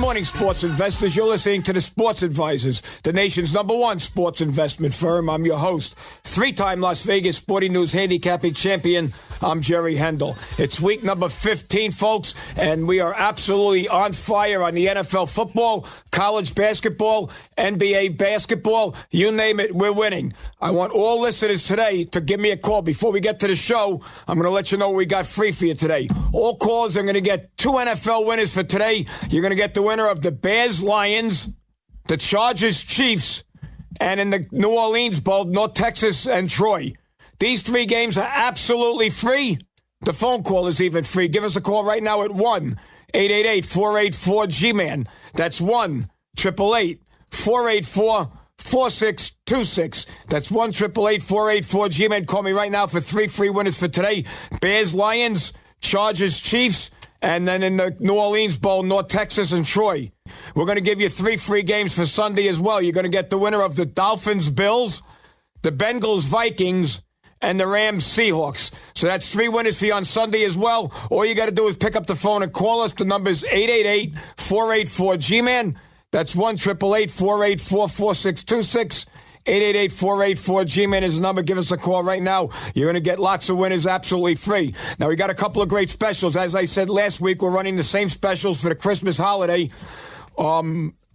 morning, sports investors. You're listening to the Sports Advisors, the nation's #1 sports investment firm. I'm your host, three-time Las Vegas Sporting News handicapping champion. I'm Jerry Hendel. It's week number 15, folks, and we are absolutely on fire on the NFL football, college basketball, NBA basketball. You name it, we're winning. I want all listeners today to give me a call. Before we get to the show, I'm going to let you know what we got free for you today. All callers are going to get 2 NFL winners for today. You're going to get the winner of the Bears-Lions, the Chargers-Chiefs, and in the New Orleans Bowl, North Texas and Troy. These 3 games are absolutely free. The phone call is even free. Give us a call right now at 1-888-484-G-MAN. That's 1-888-484-4626. That's 1-888-484-G-MAN. Call me right now for 3 free winners for today. Bears-Lions, Chargers-Chiefs, and then in the New Orleans Bowl, North Texas and Troy. We're going to give you 3 free games for Sunday as well. You're going to get the winner of the Dolphins-Bills, the Bengals-Vikings, and the Rams-Seahawks. So that's 3 winners for you on Sunday as well. All you got to do is pick up the phone and call us. The number is 888-484-G-MAN. That's 1-888-484-4626. 888-484-G-MAN is the number. Give us a call right now. You're going to get lots of winners absolutely free. Now, we got a couple of great specials. As I said last week, we're running the same specials for the Christmas holiday.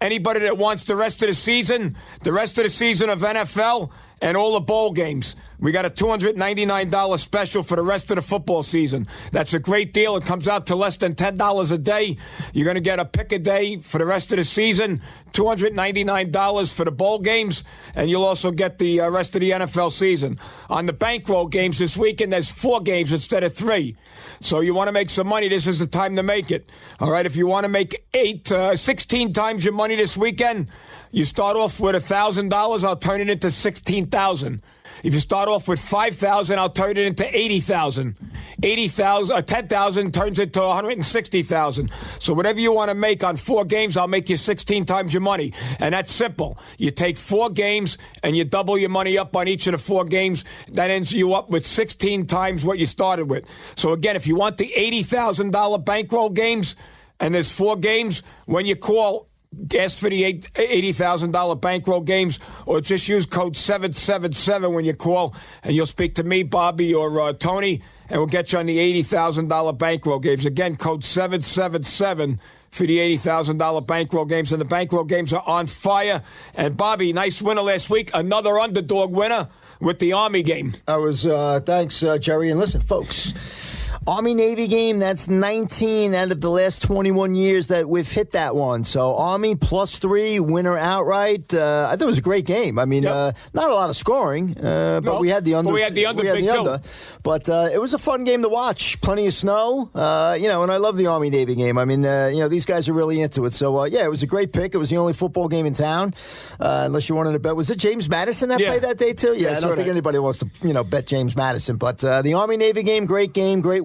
Anybody that wants the rest of the season of NFL and all the bowl games, we got a $299 special for the rest of the football season. That's a great deal. It comes out to less than $10 a day. You're going to get a pick a day for the rest of the season, $299 for the bowl games, and you'll also get the rest of the NFL season. On the bankroll games this weekend, there's 4 games instead of 3. So you want to make some money, this is the time to make it. All right, if you want to make 16 times your money this weekend, you start off with $1,000, I'll turn it into $16,000. If you start off with $5,000, I'll turn it into $80,000. $10,000 turns into $160,000. So whatever you want to make on 4 games, I'll make you 16 times your money. And that's simple. You take 4 games and you double your money up on each of the 4 games. That ends you up with 16 times what you started with. So again, if you want the $80,000 bankroll games and there's 4 games, when you call, ask for the $80,000 bankroll games, or just use code 777 when you call, and you'll speak to me, Bobby, or Tony, and we'll get you on the $80,000 bankroll games. Again, code 777 for the $80,000 bankroll games, and the bankroll games are on fire. And Bobby, nice winner last week, another underdog winner with the Army game. Thanks, Jerry. And listen, folks, Army-Navy game, that's 19 out of the last 21 years that we've hit that one. So Army +3, winner outright. I thought it was a great game. I mean, not a lot of scoring, but we had the under. But we had the under. But it was a fun game to watch. Plenty of snow, and I love the Army-Navy game. I mean, these guys are really into it. So, it was a great pick. It was the only football game in town, unless you wanted to bet. Was it James Madison that played that day, too? Yeah, I don't think anybody wants to, bet James Madison. But the Army-Navy game, great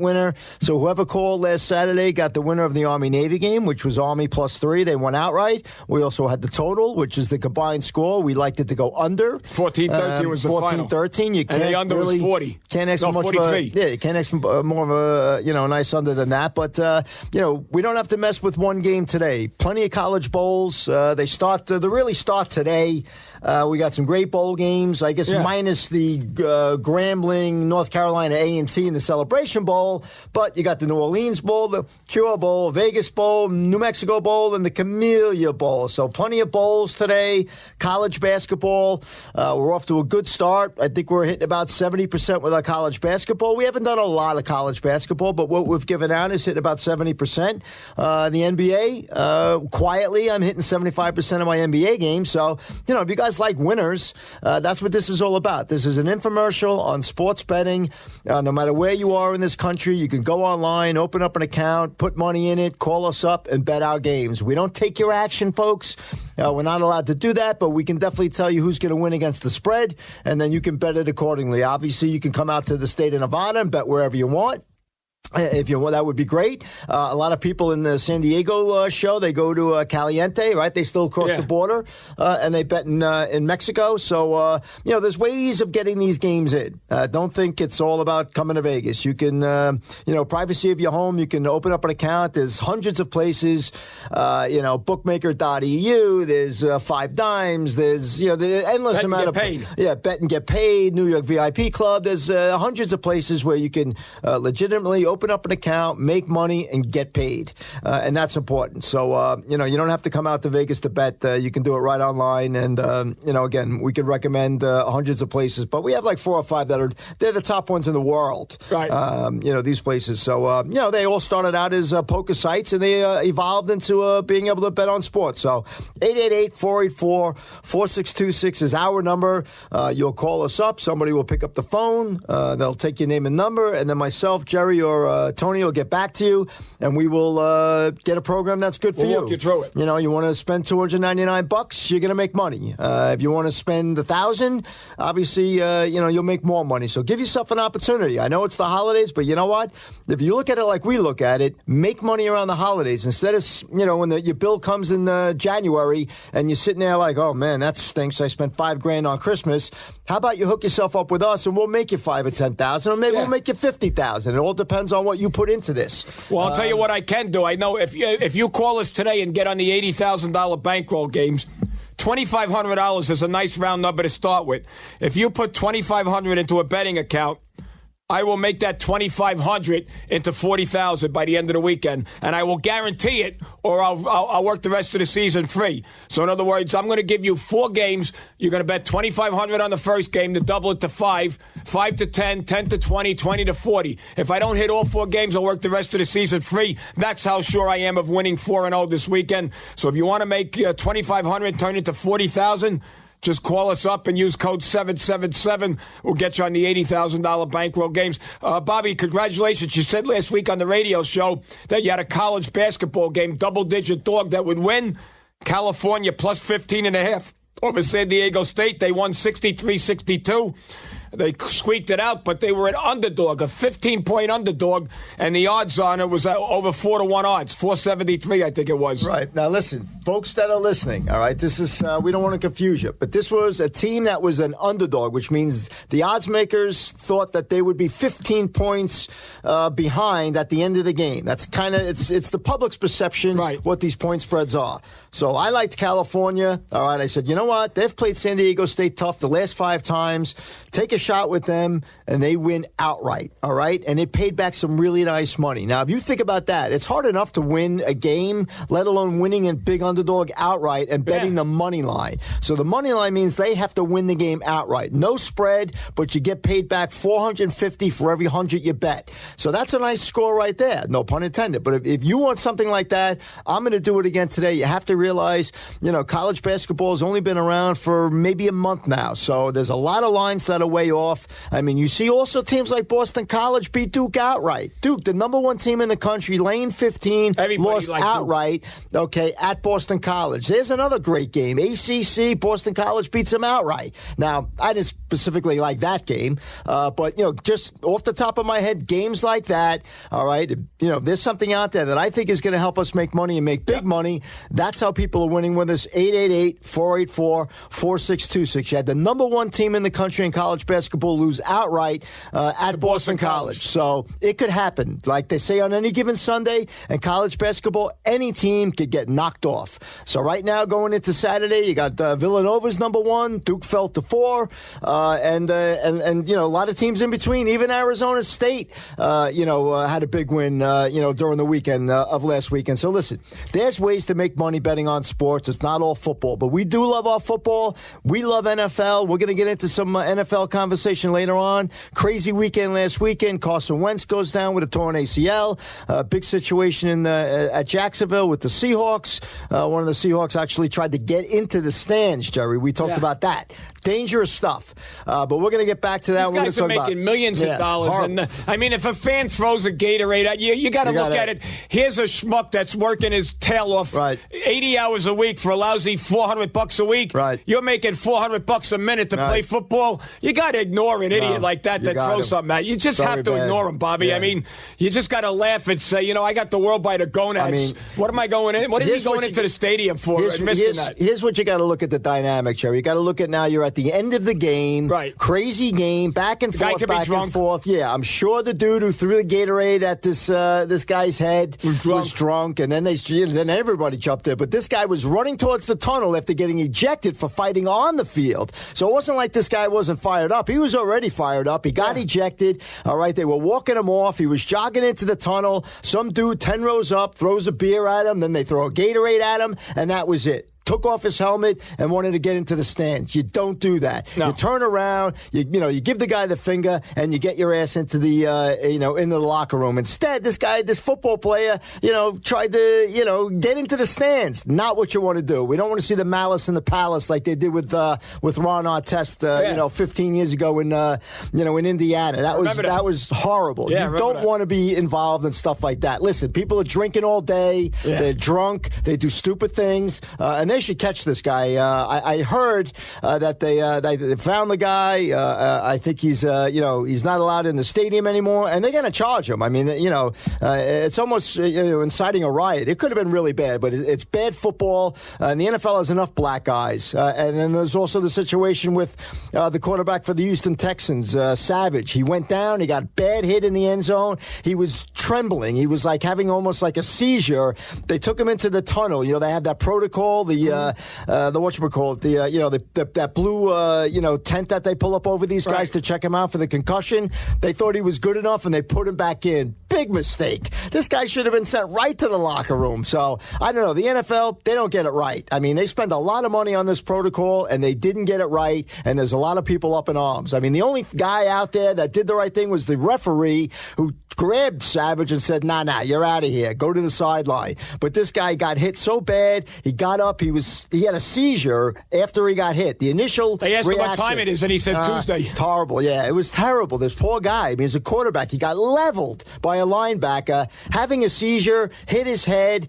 winner. So whoever called last Saturday got the winner of the Army-Navy game, which was Army +3. They won outright. We also had the total, which is the combined score. We liked it to go under. 14-13 was the 14-13. You can't and the under really, was 40. Can't ask for much 43. you can't ask for more of a, a nice under than that. But, we don't have to mess with one game today. Plenty of college bowls. They really start today. We got some great bowl games, I guess, minus the Grambling, North Carolina A&T in the Celebration Bowl. But you got the New Orleans Bowl, the Cure Bowl, Vegas Bowl, New Mexico Bowl, and the Camellia Bowl. So plenty of bowls today. College basketball, we're off to a good start. I think we're hitting about 70% with our college basketball. We haven't done a lot of college basketball, but what we've given out is hitting about 70%. The NBA, quietly, I'm hitting 75% of my NBA games. So, if you guys like winners, that's what this is all about. This is an infomercial on sports betting. No matter where you are in this country, you can go online, open up an account, put money in it, call us up, and bet our games. We don't take your action, folks. We're not allowed to do that, but we can definitely tell you who's going to win against the spread, and then you can bet it accordingly. Obviously, you can come out to the state of Nevada and bet wherever you want. If you want, that would be great. A lot of people in the San Diego show, they go to Caliente, right? They still cross the border, and they bet in Mexico. So, there's ways of getting these games in. Don't think it's all about coming to Vegas. You can, privacy of your home, you can open up an account. There's hundreds of places, bookmaker.eu, there's Five Dimes, there's, the endless bet amount and get paid. Yeah, bet and get paid, New York VIP Club. There's hundreds of places where you can legitimately open up an account, make money, and get paid. And that's important. So, you don't have to come out to Vegas to bet. You can do it right online. And, again, we could recommend hundreds of places. But we have like 4 or 5 they're the top ones in the world. Right. These places. So, they all started out as poker sites, and they evolved into being able to bet on sports. So, 888-484-4626 is our number. You'll call us up. Somebody will pick up the phone. They'll take your name and number. And then myself, Jerry, or Tony will get back to you, and we will get a program that's good for you. We'll walk you through it. You want to spend $299, you're going to make money. If you want to spend $1,000, obviously, you'll make more money. So give yourself an opportunity. I know it's the holidays, but you know what? If you look at it like we look at it, make money around the holidays instead of, when your bill comes in January and you're sitting there like, oh man, that stinks. I spent $5,000 on Christmas. How about you hook yourself up with us and we'll make you $5,000 or $10,000, or maybe we'll make you $50,000. It all depends on what you put into this. Well, I'll tell you what I can do. I know if you call us today and get on the $80,000 bankroll games, $2,500 is a nice round number to start with. If you put $2,500 into a betting account, I will make that $2,500 into $40,000 by the end of the weekend, and I will guarantee it, or I'll work the rest of the season free. So in other words, I'm going to give you 4 games. You're going to bet $2,500 on the first game to double it to 5, 5 to 10, 10 to 20, 20 to 40. If I don't hit all 4 games, I'll work the rest of the season free. That's how sure I am of winning 4-0 this weekend. So if you want to make $2,500 turn into $40,000. Just call us up and use code 777. We'll get you on the $80,000 bankroll games. Bobby, congratulations. You said last week on the radio show that you had a college basketball game, double-digit dog that would win. California plus 15.5 over San Diego State. They won 63-62. They squeaked it out, but they were an underdog, a 15-point underdog, and the odds on it was over 4-1 odds, 473, I think it was. Right. Now, listen, folks that are listening, all right, this is, we don't want to confuse you, but this was a team that was an underdog, which means the odds makers thought that they would be 15 points behind at the end of the game. That's kind of, it's the public's perception what these point spreads are. So I liked California. All right, I said, you know what? They've played San Diego State tough the last 5 times. Take a shot with them, and they win outright, all right? And it paid back some really nice money. Now, if you think about that, it's hard enough to win a game, let alone winning a big underdog outright and betting the money line. So the money line means they have to win the game outright. No spread, but you get paid back $450 for every 100 you bet. So that's a nice score right there, no pun intended. But if you want something like that, I'm going to do it again today. You have to realize, college basketball has only been around for maybe a month now. So there's a lot of lines that are way off. I mean, you see also teams like Boston College beat Duke outright. Duke, the number 1 team in the country, lane 15, lost outright, at Boston College. There's another great game. ACC, Boston College beats them outright. Now, I didn't specifically like that game, but, just off the top of my head, games like that, all right, there's something out there that I think is going to help us make money and make big money. That's how people are winning with us. 888-484-4626. You had the number 1 team in the country in college basketball lose outright at Boston College. So it could happen. Like they say on any given Sunday in college basketball, any team could get knocked off. So right now going into Saturday, you got Villanova's number 1, Duke fell to 4, and a lot of teams in between. Even Arizona State, had a big win, during the weekend of last weekend. So listen, there's ways to make money betting on sports. It's not all football, but we do love our football. We love NFL. We're going to get into some NFL conversation later on. Crazy weekend last weekend. Carson Wentz goes down with a torn ACL. Big situation at Jacksonville with the Seahawks. One of the Seahawks actually tried to get into the stands, Jerry. We talked about that. dangerous stuff. But we're going to get back to that. These guys are making millions of dollars. And I mean, if a fan throws a Gatorade at you, you got to look at it. Here's a schmuck that's working his tail off 80 hours a week for a lousy $400 a week. Right. You're making $400 a minute to play football. You got to ignore an idiot like that throws something at you. You just have to ignore him, Bobby. Yeah. I mean, you just got to laugh and say, I got the world by the gonads. I mean, what am I going in? What is he going into the stadium for? Here's what you got to look at the dynamic, Jerry. You got to look at now you're at the end of the game. Right. Crazy game, back and forth, back and forth. Yeah, I'm sure the dude who threw the Gatorade at this guy's head was drunk, and then then everybody jumped in. But this guy was running towards the tunnel after getting ejected for fighting on the field. So it wasn't like this guy wasn't fired up. He was already fired up. He got ejected. All right, they were walking him off. He was jogging into the tunnel. Some dude 10 rows up throws a beer at him. Then they throw a Gatorade at him, and that was it. Took off his helmet and wanted to get into the stands. You don't do that. No. You turn around, you give the guy the finger, and you get your ass into the into the locker room. Instead, this football player, tried to get into the stands. Not what you want to do. We don't want to see the malice in the palace like they did with Ron Artest, 15 years ago in Indiana. That was horrible. Yeah, you don't want to be involved in stuff like that. Listen, people are drinking all day. Yeah. They're drunk. They do stupid things, and they should catch this guy. I heard that they found the guy. I think he's not allowed in the stadium anymore, and they're going to charge him. I mean, it's almost inciting a riot. It could have been really bad, but it's bad football, and the NFL has enough black guys. And then there's also the situation with the quarterback for the Houston Texans, Savage. He went down. He got bad hit in the end zone. He was trembling. He was like having almost like a seizure. They took him into the tunnel. They had that protocol. The whatchamacallit, that blue tent that they pull up over these guys to check him out for the concussion. They thought he was good enough and they put him back in. Big mistake. This guy should have been sent right to the locker room. So I don't know. The NFL, they don't get it right. I mean, they spend a lot of money on this protocol and they didn't get it right. And there's a lot of people up in arms. I mean, the only guy out there that did the right thing was the referee who grabbed Savage and said, nah, you're out of here. Go to the sideline. But this guy got hit so bad, he got up. He had a seizure after he got hit. The initial They asked reaction, him what time it is, and he said Tuesday. Horrible, yeah. It was terrible. This poor guy, I mean, he's a quarterback. He got leveled by a linebacker, having a seizure, hit his head,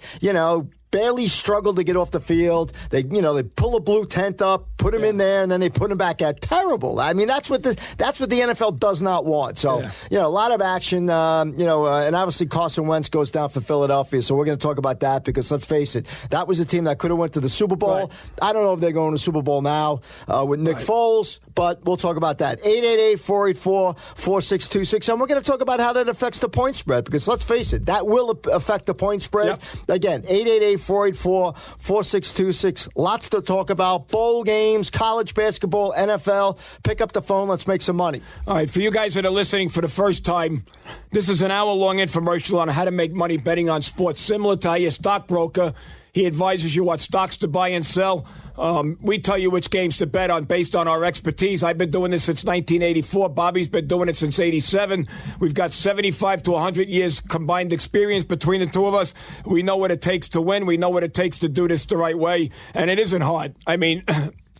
barely struggled to get off the field. They pull a blue tent up, put him in there, and then they put him back out. Terrible. I mean, that's what the NFL does not want. So, a lot of action, and obviously Carson Wentz goes down for Philadelphia. So we're going to talk about that because let's face it, that was a team that could have went to the Super Bowl. Right. I don't know if they're going to the Super Bowl now with Nick Foles, but we'll talk about that. 888-484-4626. And we're going to talk about how that affects the point spread because let's face it, that will affect the point spread. Yep. Again, 888-484-4626. Lots to talk about. Bowl games, college basketball, NFL. Pick up the phone. Let's make some money. All right. For you guys that are listening for the first time, this is an hour-long infomercial on how to make money betting on sports. Similar to how your stockbroker, he advises you what stocks to buy and sell. We tell you which games to bet on based on our expertise. I've been doing this since 1984. Bobby's been doing it since 87. We've got 75 to 100 years combined experience between the two of us. We know what it takes to win. We know what it takes to do this the right way. And it isn't hard. I mean,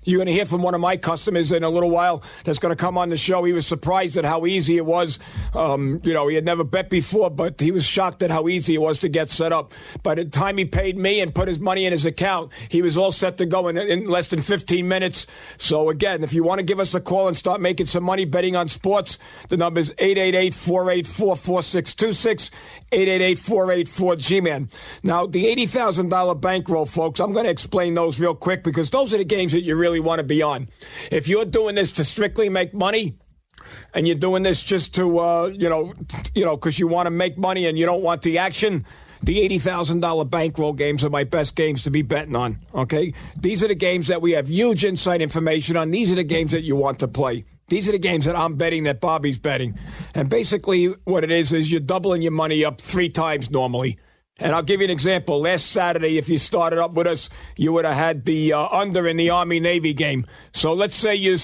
you're going to hear from one of my customers in a little while that's going to come on the show. He was surprised at how easy it was. He had never bet before, but he was shocked at how easy it was to get set up. By the time he paid me and put his money in his account, he was all set to go in less than 15 minutes. So, again, if you want to give us a call and start making some money betting on sports, the number is 888-484-4626, 888-484-G-MAN. Now, the $80,000 bankroll, folks, I'm going to explain those real quick because those are the games that you really want to be on. If you're doing this to strictly make money and you're doing this just to, because you want to make money and you don't want the action, the $80,000 bankroll games are my best games to be betting on, okay? These are the games that we have huge inside information on. These are the games that you want to play. These are the games that I'm betting, that Bobby's betting. And basically what it is you're doubling your money up 3 times normally. And I'll give you an example. Last Saturday, if you started up with us, you would have had the under in the Army-Navy game. So let's say you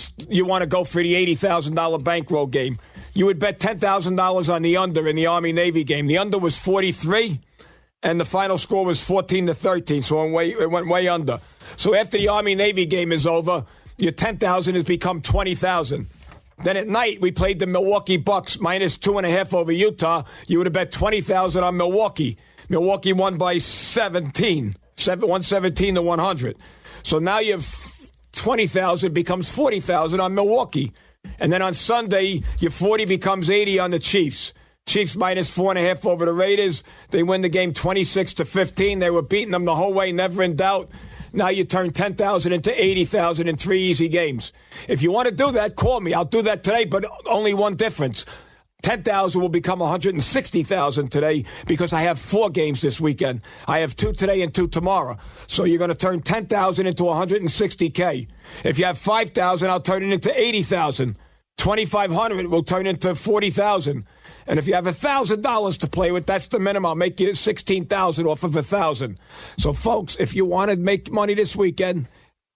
want to go for the $80,000 bankroll game. You would bet $10,000 on the under in the Army-Navy game. The under was 43, and the final score was 14-13, so it went way under. So after the Army-Navy game is over, Your 10,000 has become 20,000. Then at night, we played the Milwaukee Bucks minus 2.5 over Utah. You would have bet 20,000 on Milwaukee. Milwaukee won by 117 to 100. So now you have 20,000 becomes 40,000 on Milwaukee. And then on Sunday, your 40 becomes 80 on the Chiefs. Chiefs minus 4.5 over the Raiders. They win the game 26 to 15. They were beating them the whole way, never in doubt. Now you turn 10,000 into 80,000 in 3 easy games. If you want to do that, call me. I'll do that today, but only one difference. 10,000 will become 160,000 today because I have 4 games this weekend. I have 2 today and 2 tomorrow. So you're going to turn 10,000 into 160K. If you have 5,000, I'll turn it into 80,000. 2,500 will turn into 40,000. And if you have $1,000 to play with, that's the minimum. I'll make you 16,000 off of 1,000. So, folks, if you want to make money this weekend,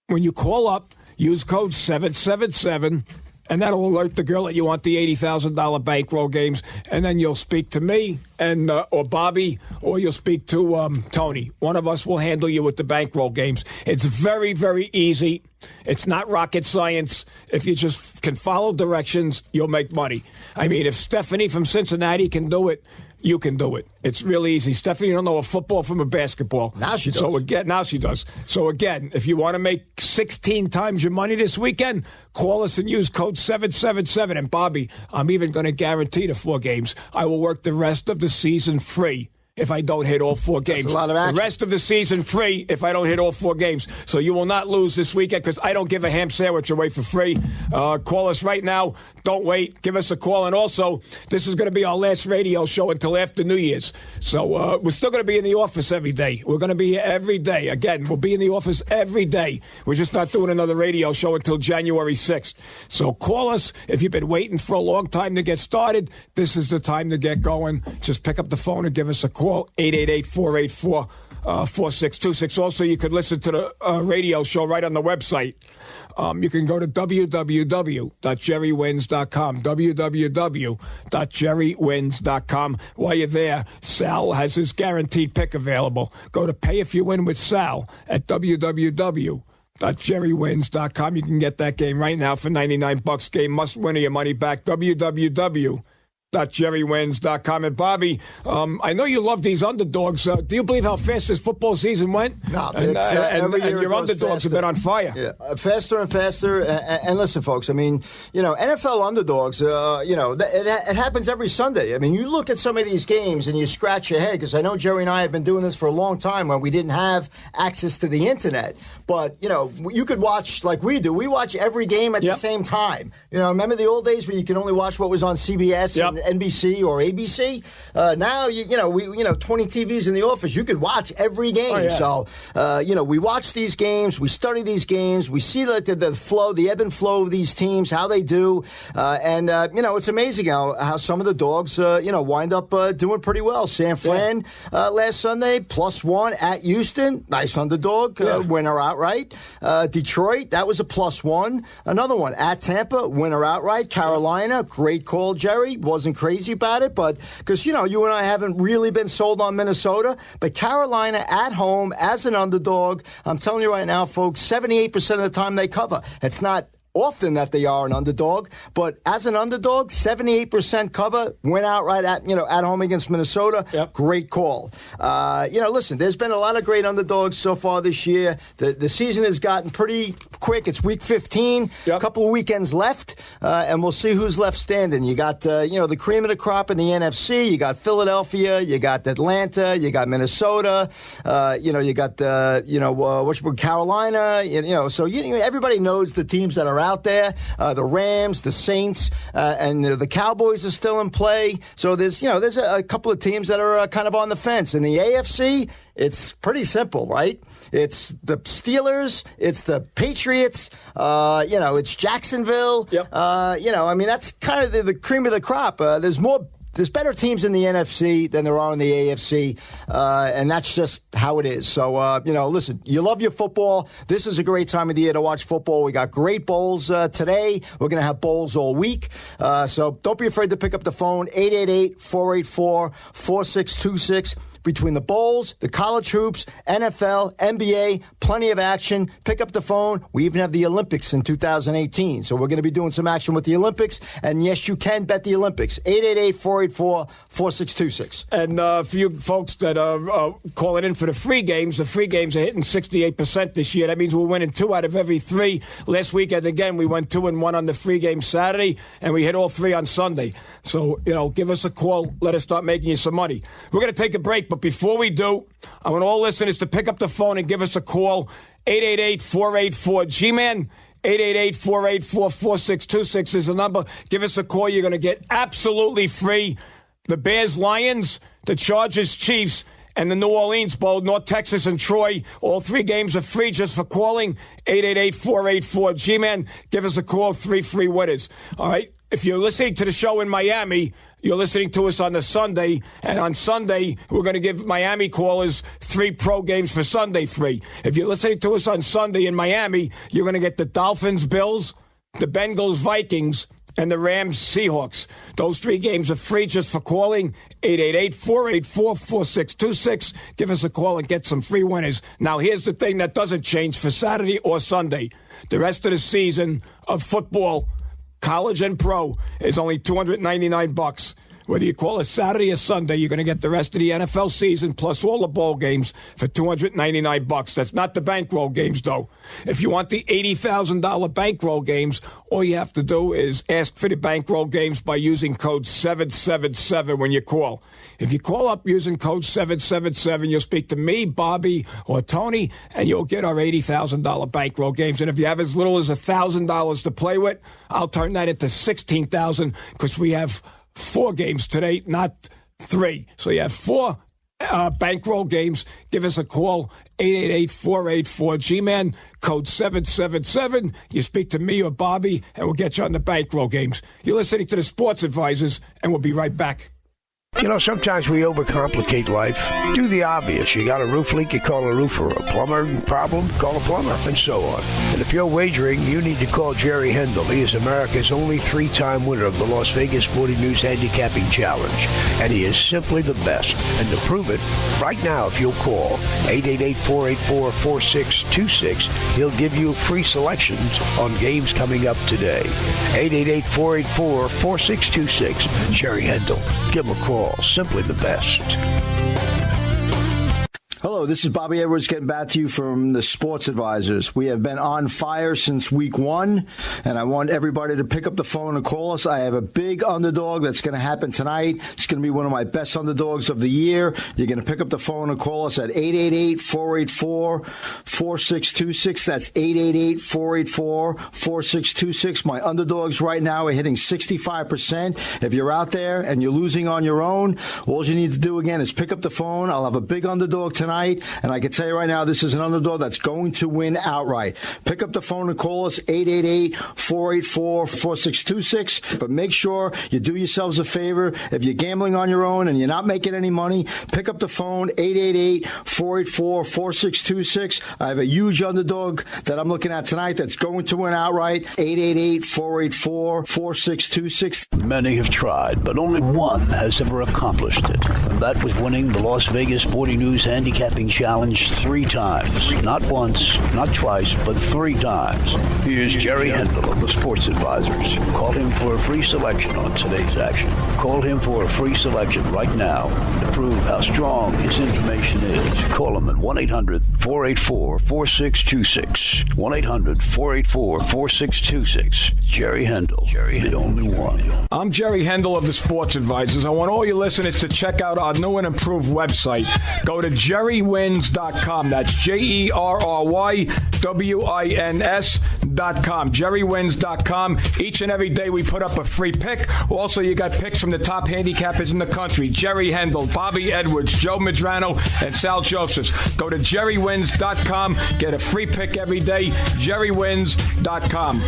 when you call up, use code 777, and that'll alert the girl that you want the $80,000 bankroll games. And then you'll speak to me and or Bobby, or you'll speak to Tony. One of us will handle you with the bankroll games. It's very, very easy. It's not rocket science. If you just can follow directions, you'll make money. I mean, if Stephanie from Cincinnati can do it, you can do it. It's real easy. Stephanie, you don't know a football from a basketball. Now she does. Now she does. So again, if you want to make 16 times your money this weekend, call us and use code 777. And Bobby, I'm even going to guarantee the 4 games. I will work the rest of the season free if I don't hit all 4 games. That's a lot of action. The rest of the season free if I don't hit all 4 games. So you will not lose this weekend because I don't give a ham sandwich away for free. Call us right now. Don't wait. Give us a call. And also, this is going to be our last radio show until after New Year's. So we're still going to be in the office every day. We're going to be here every day. Again, we'll be in the office every day. We're just not doing another radio show until January 6th. So call us. If you've been waiting for a long time to get started, this is the time to get going. Just pick up the phone and give us a call. 888-484-4626. Also, you could listen to the radio show right on the website. You can go to www.jerrywins.com, www.jerrywins.com. While you're there, Sal has his guaranteed pick available. Go to Pay If You Win with Sal at www.jerrywins.com. You can get that game right now for $99. Game must win or your money back. www.jerrywins.com. And Bobby, I know you love these underdogs. Do you believe how fast this football season went? No, and your underdogs have been on fire. Yeah, faster and faster. And listen, folks, I mean, NFL underdogs, it happens every Sunday. I mean, you look at some of these games and you scratch your head, because I know Jerry and I have been doing this for a long time when we didn't have access to the internet. But, you could watch like we do. We watch every game at the same time. Remember the old days where you could only watch what was on CBS and NBC or ABC? Now, we 20 TVs in the office. You could watch every game. Oh, yeah. So, we watch these games. We study these games. We see the flow, the ebb and flow of these teams, how they do. It's amazing how some of the dogs, wind up doing pretty well. San Fran last Sunday, +1 at Houston. Nice underdog. Winner outright. Detroit, that was a +1. Another one at Tampa, winner outright. Carolina, great call, Jerry. Wasn't crazy about it, but because, you and I haven't really been sold on Minnesota, but Carolina at home as an underdog, I'm telling you right now, folks, 78% of the time they cover. It's not often that they are an underdog, but as an underdog, 78% cover, went outright at home against Minnesota. Yep. Great call. Listen, there's been a lot of great underdogs so far this year. The season has gotten pretty quick. It's week 15, a couple of weekends left, and we'll see who's left standing. You got, the cream of the crop in the NFC. You got Philadelphia. You got Atlanta. You got Minnesota. You got, Carolina. So everybody knows the teams that are out there. The Rams, the Saints, and the Cowboys are still in play. So there's a couple of teams that are kind of on the fence. In the AFC, it's pretty simple, right? It's the Steelers, it's the Patriots, it's Jacksonville. Yep. That's kind of the cream of the crop. There's better teams in the NFC than there are in the AFC, and that's just how it is. So, listen, you love your football. This is a great time of the year to watch football. We got great bowls today. We're going to have bowls all week. So don't be afraid to pick up the phone, 888-484-4626. between the bowls, the college hoops, NFL, NBA, plenty of action. Pick up the phone. We even have the Olympics in 2018. So we're going to be doing some action with the Olympics. And yes, you can bet the Olympics. 888-484-4626. And for you folks that are calling in for the free games are hitting 68% this year. That means we're winning 2 out of every 3. Last weekend, again, we went 2-1 on the free game Saturday, and we hit all 3 on Sunday. So, give us a call. Let us start making you some money. We're going to take a break, but before we do, I want all listeners to pick up the phone and give us a call. 888-484-G-MAN. 888-484-4626 is the number. Give us a call. You're going to get absolutely free the Bears-Lions, the Chargers-Chiefs, and the New Orleans Bowl, North Texas and Troy. All 3 games are free just for calling. 888-484-G-MAN. Give us a call. 3 free winners. All right? If you're listening to the show in Miami, you're listening to us on the Sunday. And on Sunday, we're going to give Miami callers 3 pro games for Sunday free. If you're listening to us on Sunday in Miami, you're going to get the Dolphins-Bills, the Bengals-Vikings, and the Rams-Seahawks. Those 3 games are free just for calling. 888-484-4626. Give us a call and get some free winners. Now, here's the thing that doesn't change for Saturday or Sunday. The rest of the season of football, college and pro, is only $299. Whether you call it Saturday or Sunday, you're going to get the rest of the NFL season plus all the bowl games for $299. That's not the bankroll games, though. If you want the $80,000 bankroll games, all you have to do is ask for the bankroll games by using code 777 when you call. If you call up using code 777, you'll speak to me, Bobby, or Tony, and you'll get our $80,000 bankroll games. And if you have as little as $1,000 to play with, I'll turn that into $16,000 because we have 4 games today, not 3. So you have 4 bankroll games. Give us a call, 888-484-G-MAN, code 777. You speak to me or Bobby, and we'll get you on the bankroll games. You're listening to the Sports Advisors, and we'll be right back. Sometimes we overcomplicate life. Do the obvious. You got a roof leak, you call a roofer. A plumber problem, call a plumber, and so on. And if you're wagering, you need to call Jerry Hendel. He is America's only 3-time winner of the Las Vegas Sporting News Handicapping Challenge. And he is simply the best. And to prove it, right now, if you'll call 888-484-4626, he'll give you free selections on games coming up today. 888-484-4626. Jerry Hendel. Give him a call. Simply the best. Hello, this is Bobby Edwards getting back to you from the Sports Advisors. We have been on fire since week 1, and I want everybody to pick up the phone and call us. I have a big underdog that's going to happen tonight. It's going to be one of my best underdogs of the year. You're going to pick up the phone and call us at 888-484-4626. That's 888-484-4626. My underdogs right now are hitting 65%. If you're out there and you're losing on your own, all you need to do again is pick up the phone. I'll have a big underdog tonight. And I can tell you right now, this is an underdog that's going to win outright. Pick up the phone and call us, 888-484-4626. But make sure you do yourselves a favor. If you're gambling on your own and you're not making any money, pick up the phone, 888-484-4626. I have a huge underdog that I'm looking at tonight that's going to win outright, 888-484-4626. Many have tried, but only one has ever accomplished it. And that was winning the Las Vegas Sporting News Handicapping Challenge 3 times. Not once, not twice, but 3 times. Here's Jerry Hendel of the Sports Advisors. Call him for a free selection on today's action. Call him for a free selection right now to prove how strong his information is. Call him at 1-800-484-4626. 1-800-484-4626. Jerry Hendel. Jerry, the only one. I'm Jerry Hendel of the Sports Advisors. I want all your listeners to check out our new and improved website. Go to jerrywins.com. That's JERRYWINS.com. jerrywins.com. Each and every day we put up a free pick. Also, you got picks from the top handicappers in the country. Jerry Hendel, Bobby Edwards, Joe Madrano, and Sal Josephs. Go to jerrywins.com. Get a free pick every day. jerrywins.com.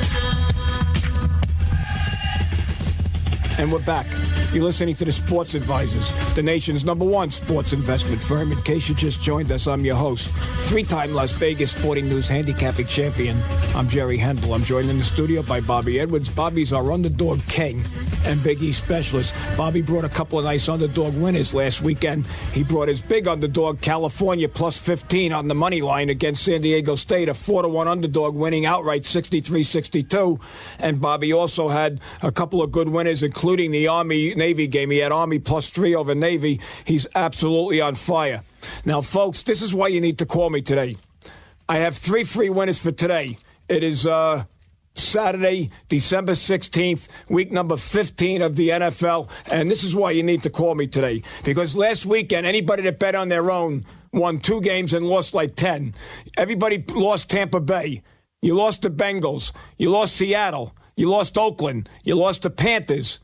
And we're back. You're listening to the Sports Advisors, the nation's #1 sports investment firm. In case you just joined us, I'm your host, 3-time Las Vegas Sporting News handicapping champion. I'm Jerry Hendel. I'm joined in the studio by Bobby Edwards. Bobby's our underdog king and Big East specialist. Bobby brought a couple of nice underdog winners last weekend. He brought his big underdog, California, plus 15 on the money line against San Diego State, a 4-1 underdog, winning outright 63-62. And Bobby also had a couple of good winners, including the Army-Navy game. He had Army plus 3 over Navy. He's absolutely on fire. Now, folks, this is why you need to call me today. I have 3 free winners for today. It is Saturday, December 16th, week number 15 of the NFL. And this is why you need to call me today. Because last weekend, anybody that bet on their own won 2 games and lost like 10. Everybody lost Tampa Bay. You lost the Bengals. You lost Seattle. You lost Oakland. You lost the Panthers.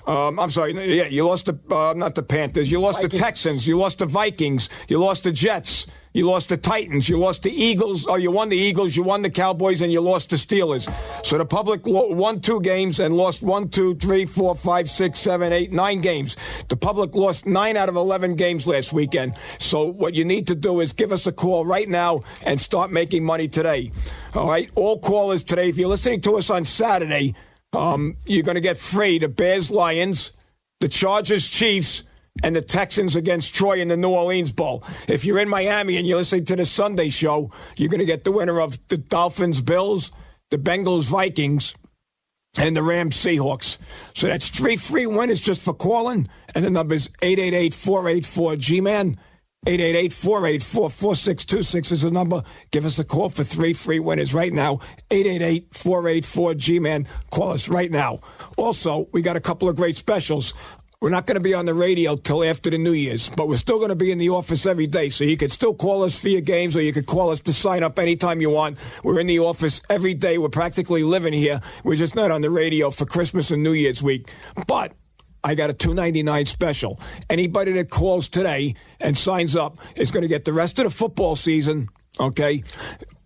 I'm sorry. Yeah, you lost the not the Panthers. You lost Vikings. The Texans. You lost the Vikings. You lost the Jets. You lost the Titans. You lost the Eagles. You won the Eagles. You won the Cowboys, and you lost the Steelers. So the public won 2 games and lost 1, 2, 3, 4, 5, 6, 7, 8, 9 games. The public lost 9 out of 11 games last weekend. So what you need to do is give us a call right now and start making money today. All right, all callers today. If you're listening to us on Saturday, you're going to get free the Bears-Lions, the Chargers-Chiefs, and the Texans against Troy in the New Orleans Bowl. If you're in Miami and you're listening to the Sunday show, you're going to get the winner of the Dolphins-Bills, the Bengals-Vikings, and the Rams-Seahawks. So that's 3 free winners just for calling, and the number is 888-484-G-MAN. 888-484-4626 is the number. Give us a call for 3 free winners right now. 888-484-G-MAN. Call us right now. Also, we got a couple of great specials. We're not going to be on the radio till after the New Year's, but we're still going to be in the office every day. So you could still call us for your games, or you could call us to sign up anytime you want. We're in the office every day. We're practically living here. We're just not on the radio for Christmas and New Year's week. But I got a $2.99 special. Anybody that calls today and signs up is going to get the rest of the football season, okay?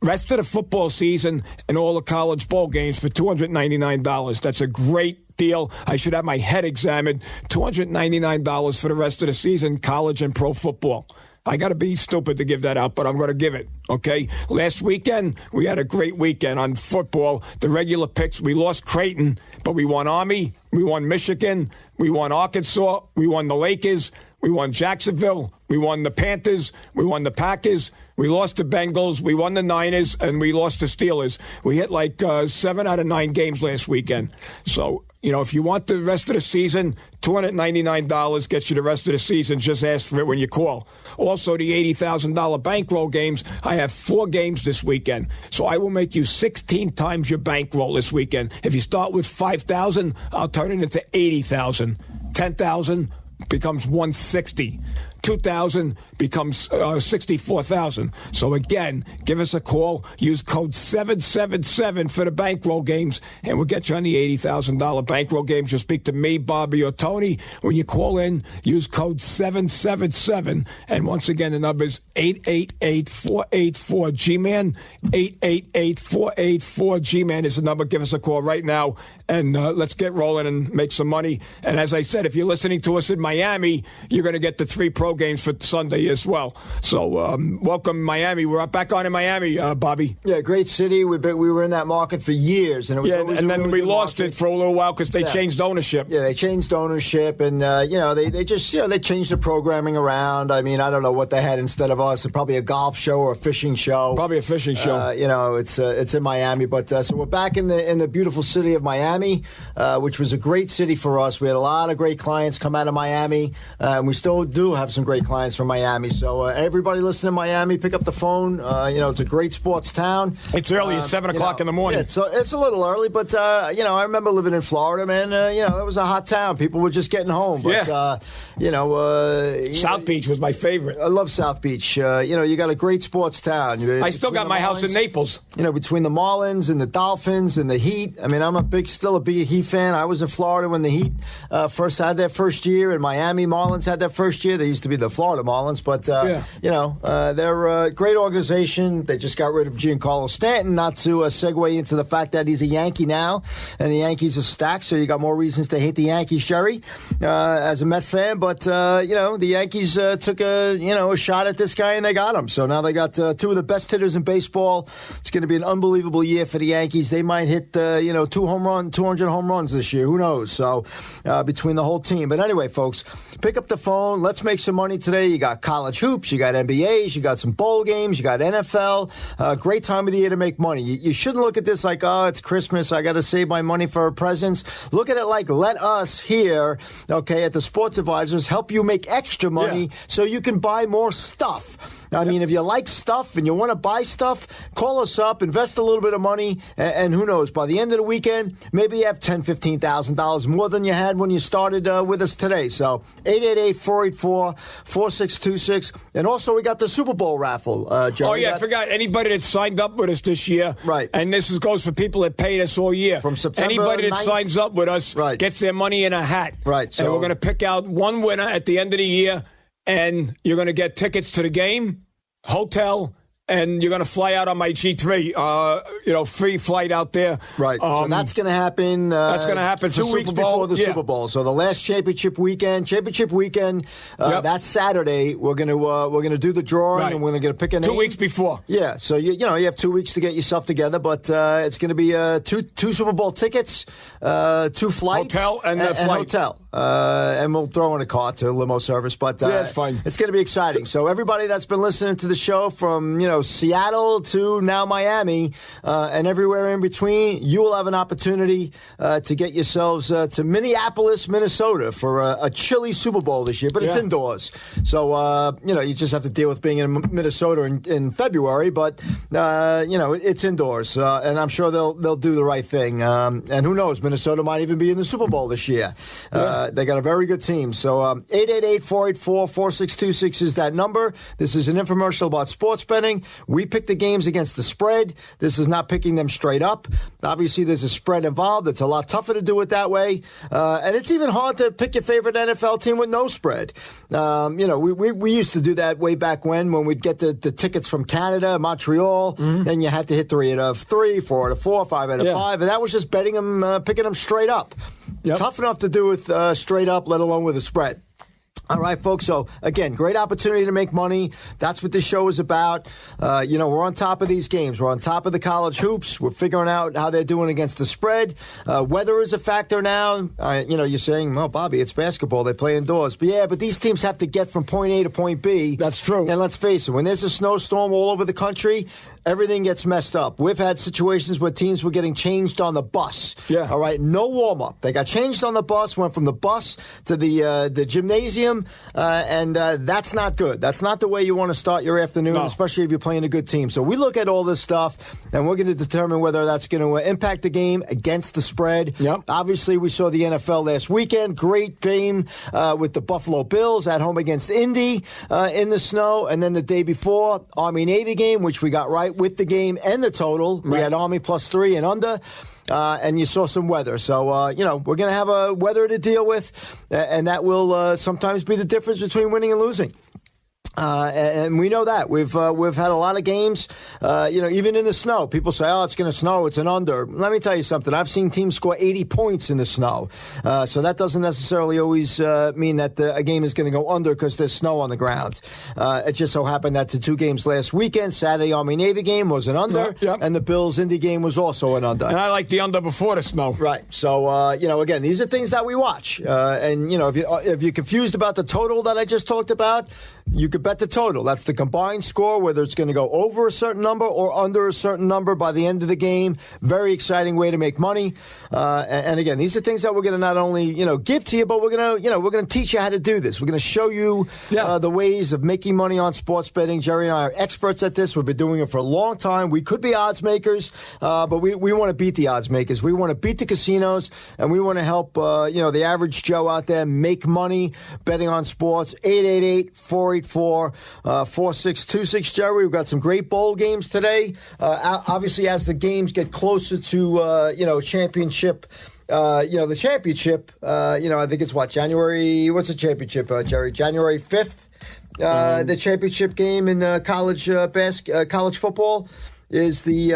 Rest of the football season and all the college bowl games for $299. That's a great deal. I should have my head examined. $299 for the rest of the season, college and pro football. I got to be stupid to give that out, but I'm going to give it, okay? Last weekend, we had a great weekend on football. The regular picks, we lost Creighton, but we won Army, we won Michigan, we won Arkansas, we won the Lakers, we won Jacksonville, we won the Panthers, we won the Packers, we lost the Bengals, we won the Niners, and we lost the Steelers. We hit like 7 out of 9 games last weekend. So, you know, if you want the rest of the season, $299 gets you the rest of the season. Just ask for it when you call. Also, the $80,000 bankroll games. I have 4 games this weekend. So I will make you 16 times your bankroll this weekend. If you start with $5,000, I'll turn it into $80,000. $10,000 becomes $160,000. $2,000 becomes $64,000. So again, give us a call. Use code 777 for the bankroll games, and we'll get you on the $80,000 bankroll games. You'll speak to me, Bobby, or Tony. When you call in, use code 777. And once again, the number is 888-484-G-MAN. 888-484-G-MAN is the number. Give us a call right now, and let's get rolling and make some money. And as I said, if you're listening to us in Miami, you're going to get the 3 pro games for Sunday as well. So welcome, Miami. We're back on in Miami, Bobby. Yeah, great city. We were in that market for years, and it was always and a then really we good lost market. it for a little while because they changed ownership. Yeah, they changed ownership, and they just they changed the programming around. I mean, I don't know what they had instead of us. Probably a golf show or a fishing show. Probably a fishing show. It's in Miami, but so we're back in the beautiful city of Miami, which was a great city for us. We had a lot of great clients come out of Miami, and we still do have some great clients from Miami. So everybody listening in Miami, pick up the phone. It's a great sports town. It's early. It's 7 o'clock in the morning. Yeah, it's a little early, but I remember living in Florida, man. It was a hot town. People were just getting home. But, South Beach was my favorite. I love South Beach. You got a great sports town. I still got my house in Naples. Between the Marlins and the Dolphins and the Heat. I mean, I'm still a big Heat fan. I was in Florida when the Heat first had their first year, and Miami Marlins had their first year. They used to be the Florida Marlins, but, they're a great organization. They just got rid of Giancarlo Stanton, not to segue into the fact that he's a Yankee now, and the Yankees are stacked, so you got more reasons to hate the Yankees, Jerry, as a Met fan. But, the Yankees took a shot at this guy, and they got him. So now they got two of the best hitters in baseball. It's going to be an unbelievable year for the Yankees. They might hit, 200 home runs this year. Who knows? So between the whole team. But anyway, folks, pick up the phone. Let's make some money today. You got college hoops. You got NBAs. You got some bowl games. You got NFL. Great time of the year to make money. You shouldn't look at this like, oh, it's Christmas. I got to save my money for presents. Look at it like, let us here, at the Sports Advisors help you make extra money so you can buy more stuff. I mean, if you like stuff and you want to buy stuff, call us up, invest a little bit of money, and who knows, by the end of the weekend, maybe you have $10,000, $15,000 more than you had when you started with us today. So 888-484-4626. And also, we got the Super Bowl raffle, Jerry. I forgot. Anybody that signed up with us this year, right? And this goes for people that paid us all year. From September Anybody that 9th, signs up with us gets their money in a hat. Right. So, and we're going to pick out one winner at the end of the year, and you're going to get tickets to the game, hotel, and you're going to fly out on my G3, free flight out there. Right. So that's going to happen. That's going to happen for 2 weeks before the Super Bowl. So the last championship weekend, that's Saturday. We're going to do the drawing, and we're going to pick a name. 2 weeks before. Yeah. So you have 2 weeks to get yourself together, but it's going to be two Super Bowl tickets, 2 flights, hotel and flight. Hotel. And we'll throw in a car to limo service, but it's fine. It's going to be exciting. So everybody that's been listening to the show from Seattle to now Miami and everywhere in between, you will have an opportunity to get yourselves to Minneapolis, Minnesota for a chilly Super Bowl this year, but it's indoors. So, you just have to deal with being in Minnesota in February, but, it's indoors. And I'm sure they'll do the right thing. And who knows, Minnesota might even be in the Super Bowl this year. They got a very good team. So 888-484-4626 is that number. This is an infomercial about sports betting. We pick the games against the spread. This is not picking them straight up. Obviously, there's a spread involved. It's a lot tougher to do it that way. And it's even hard to pick your favorite NFL team with no spread. We used to do that way back when we'd get the tickets from Canada, Montreal, and you had to hit 3 out of 3, 4 out of 4, 5 out of 5. And that was just betting them, picking them straight up. Yep. Tough enough to do with straight up, let alone with a spread. All right, folks. So, again, great opportunity to make money. That's what this show is about. We're on top of these games. We're on top of the college hoops. We're figuring out how they're doing against the spread. Weather is a factor now. You're saying, well, Bobby, it's basketball. They play indoors. But these teams have to get from point A to point B. That's true. And let's face it, when there's a snowstorm all over the country, everything gets messed up. We've had situations where teams were getting changed on the bus. Yeah. All right, no warm-up. They got changed on the bus, went from the bus to the gymnasium, and that's not good. That's not the way you want to start your afternoon, especially if you're playing a good team. So we look at all this stuff, and we're going to determine whether that's going to impact the game against the spread. Yep. Obviously, we saw the NFL last weekend. Great game with the Buffalo Bills at home against Indy in the snow. And then the day before, Army-Navy game, which we got right with the game and the total. We had Army +3 and under. And you saw some weather. So, we're going to have a weather to deal with, and that will sometimes be the difference between winning and losing. And we know that. We've had a lot of games, even in the snow. People say, oh, it's going to snow, it's an under. Let me tell you something. I've seen teams score 80 points in the snow. So that doesn't necessarily always mean that a game is going to go under because there's snow on the ground. It just so happened that the 2 games last weekend, Saturday Army-Navy game was an under, and the Bills-Indy game was also an under. And I like the under before the snow. Right. So, again, these are things that we watch. And, if you're confused about the total that I just talked about, you could bet the total. That's the combined score, whether it's going to go over a certain number or under a certain number by the end of the game. Very exciting way to make money. And again, these are things that we're going to not only, give to you, but we're going to teach you how to do this. We're going to show you the ways of making money on sports betting. Jerry and I are experts at this. We've been doing it for a long time. We could be odds makers, but we want to beat the odds makers. We want to beat the casinos, and we want to help, the average Joe out there make money betting on sports. 888-484-4626, Jerry. We've got some great bowl games today. Obviously, as the games get closer to, championship the championship, I think it's what's the championship, Jerry? January 5th, the championship game in college football is the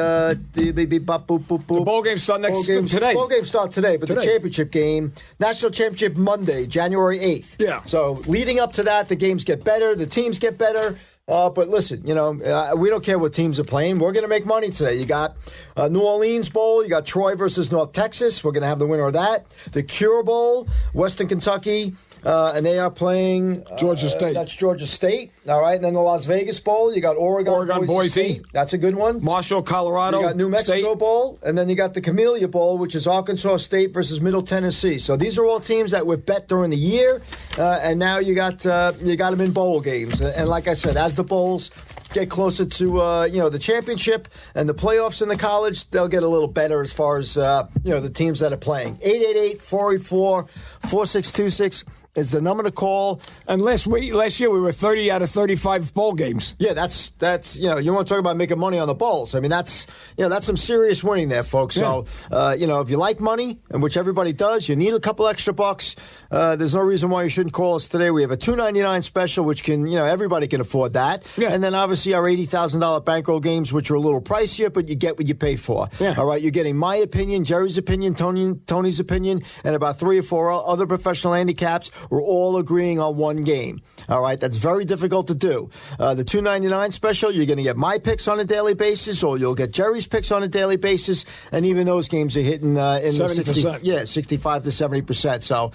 bowl game start today. Bowl game start today, but the championship game, national championship Monday, January 8th. Yeah. So leading up to that, the games get better, the teams get better. But listen, we don't care what teams are playing. We're going to make money today. You got New Orleans Bowl. You got Troy versus North Texas. We're going to have the winner of that. The Cure Bowl, Western Kentucky. And they are playing Georgia State. That's Georgia State. All right. And then the Las Vegas Bowl. You got Oregon Boise. That's a good one. Marshall, Colorado. You got New Mexico State. Bowl. And then you got the Camellia Bowl, which is Arkansas State versus Middle Tennessee. So these are all teams that we've bet during the year. And now you got them in bowl games. And like I said, as the bowls get closer to the championship and the playoffs in the college, they'll get a little better as far as the teams that are playing. 888-484-4626 is the number to call. And last year we were 30 out of 35 bowl games. Yeah, that's you want to talk about making money on the bowls. I mean, that's some serious winning there, folks. Yeah. So if you like money, and which everybody does, you need a couple extra bucks. There's no reason why you shouldn't call us today. We have a $2.99 special, which can everybody can afford that. Yeah. And then obviously our $80,000 bankroll games, which are a little pricier, but you get what you pay for. Yeah. All right, you're getting my opinion, Jerry's opinion, Tony's opinion, and about 3 or 4 other professional handicaps. We're all agreeing on one game. All right, that's very difficult to do. The $2.99 special, you're going to get my picks on a daily basis, or you'll get Jerry's picks on a daily basis, and even those games are hitting in 70%. the 65 to 70%. So,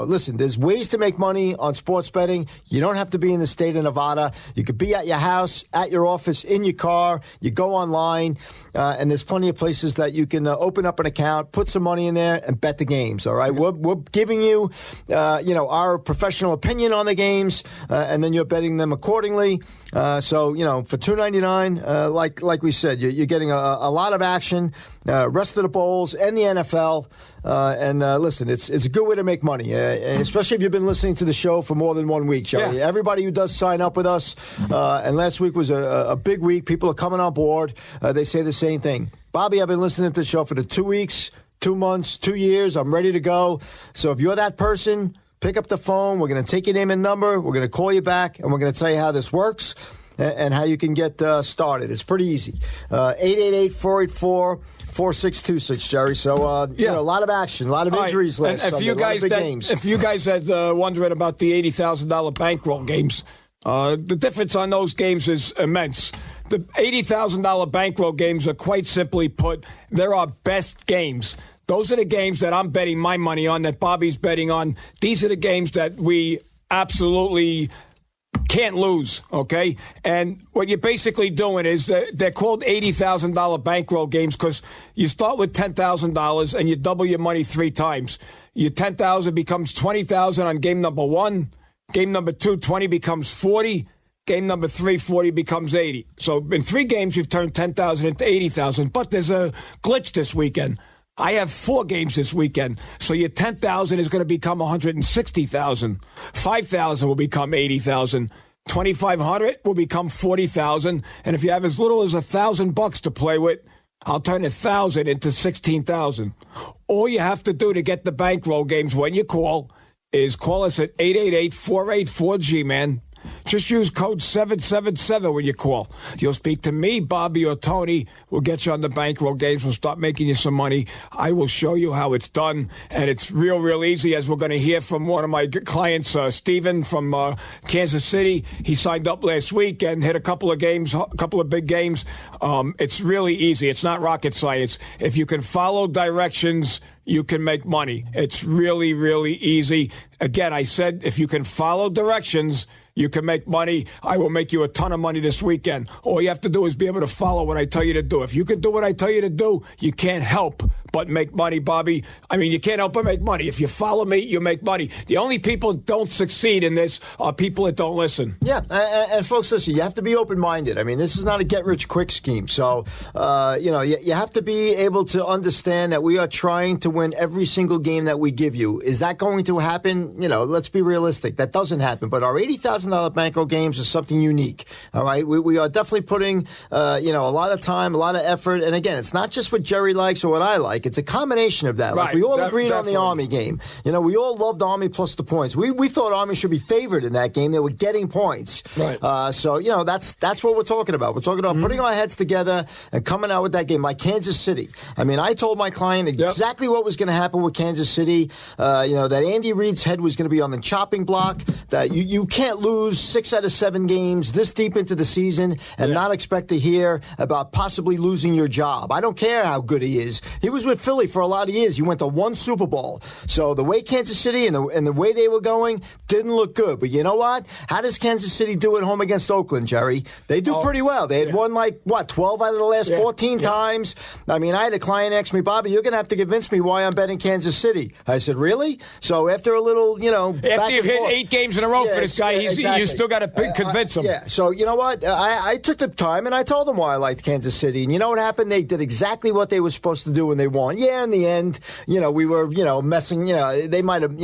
listen, there's ways to make money on sports betting. You don't have to be in the state of Nevada. You could be at your house, at your office, in your car. You go online, and there's plenty of places that you can open up an account, put some money in there, and bet the games. All right, we're giving you, our professional opinion on the games, and then you're betting them accordingly. For $2.99, like we said, you're getting a lot of action. Rest of the bowls and the NFL, listen, it's a good way to make money, especially if you've been listening to the show for more than 1 week, Charlie. Yeah. Everybody who does sign up with us, and last week was a big week. People are coming on board. They say the same thing. Bobby, I've been listening to the show for the 2 weeks, 2 months, 2 years. I'm ready to go. So if you're that person, pick up the phone. We're going to take your name and number. We're going to call you back, and we're going to tell you how this works and how you can get started. It's pretty easy. 888-484-4626, Jerry. So, a lot of action, a lot of injuries last Sunday, a lot of big games. If you guys had wondering about the $80,000 bankroll games, the difference on those games is immense. The $80,000 bankroll games are quite simply put, they're our best games. Those are the games that I'm betting my money on, that Bobby's betting on. These are the games that we absolutely can't lose, okay? And what you're basically doing is they're called $80,000 bankroll games because you start with $10,000 and you double your money 3 times. Your $10,000 becomes $20,000 on game number 1. Game number 2, 20 becomes 40. Game number 3, 40 becomes 80. So in 3 games, you've turned 10,000 into 80,000. But there's a glitch this weekend. I have 4 games this weekend. So your 10,000 is going to become 160,000. 5,000 will become 80,000. 2,500 will become 40,000. And if you have as little as $1,000 to play with, I'll turn 1,000 into 16,000. All you have to do to get the bankroll games when you call is call us at 888-484-G-MAN. Just use code 777 when you call. You'll speak to me, Bobby, or Tony. We'll get you on the bankroll games. We'll start making you some money. I will show you how it's done, and it's real easy, as we're going to hear from one of my clients, Steven from Kansas City. He signed up last week and hit a couple of big games. It's really easy. It's not rocket science. If you can follow directions, you can make money. It's really easy. Again, I said if you can follow directions, you can make money. I will make you a ton of money this weekend. All you have to do is be able to follow what I tell you to do. If you can do what I tell you to do, you can't help but make money, Bobby. I mean, you can't help but make money. If you follow me, you make money. The only people that don't succeed in this are people that don't listen. Yeah, and folks, listen, you have to be open-minded. I mean, this is not a get-rich-quick scheme. So, you have to be able to understand that we are trying to win every single game that we give you. Is that going to happen? Let's be realistic. That doesn't happen. But our $80,000 bankroll games is something unique. All right, we are definitely putting, a lot of time, a lot of effort. And again, it's not just what Jerry likes or what I like. Nick. It's a combination of that. Like Right. we all agreed on the Definitely. Army game. We all loved Army plus the points. We thought Army should be favored in that game. They were getting points. Right. So that's what we're talking about. We're talking about putting our heads together and coming out with that game like Kansas City. I told my client exactly what was going to happen with Kansas City. That Andy Reid's head was going to be on the chopping block. That you can't lose 6 out of 7 games this deep into the season and not expect to hear about possibly losing your job. I don't care how good he is. He was with Philly for a lot of years. He went to 1 Super Bowl. So the way Kansas City and the way they were going didn't look good. But you know what? How does Kansas City do at home against Oakland, Jerry? They do pretty well. They had won 12 out of the last 14 times. I had a client ask me, Bobby, you're going to have to convince me why I'm betting Kansas City. I said, really? So after a little, after you've hit 8 games in a row for this guy, you still got to convince him. Yeah. So you know what? I took the time and I told them why I liked Kansas City. And you know what happened? They did exactly what they were supposed to do when they won. Yeah, in the end, we were, messing. They might have,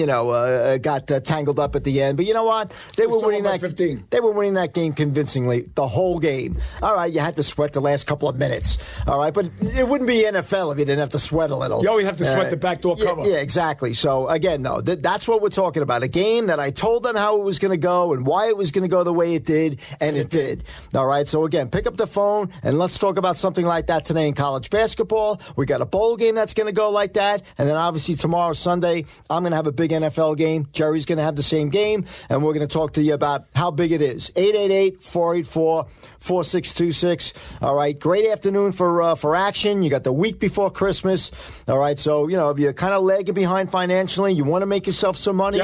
got tangled up at the end. But you know what? They were winning that. 15. They were winning that game convincingly the whole game. All right, you had to sweat the last couple of minutes. All right, but it wouldn't be NFL if you didn't have to sweat a little. You always have to sweat the backdoor cover. Yeah, exactly. So again, though, that's what we're talking about. A game that I told them how it was going to go and why it was going to go the way it did, and it did. All right. So again, pick up the phone and let's talk about something like that today in college basketball. We got a bowl game that's going to go like that, and then obviously tomorrow, Sunday, I'm going to have a big NFL game. Jerry's going to have the same game, and we're going to talk to you about how big it is. 888-484-4626. All right. Great afternoon for action. You got the week before Christmas. All right. So, if you're kind of lagging behind financially, you want to make yourself some money,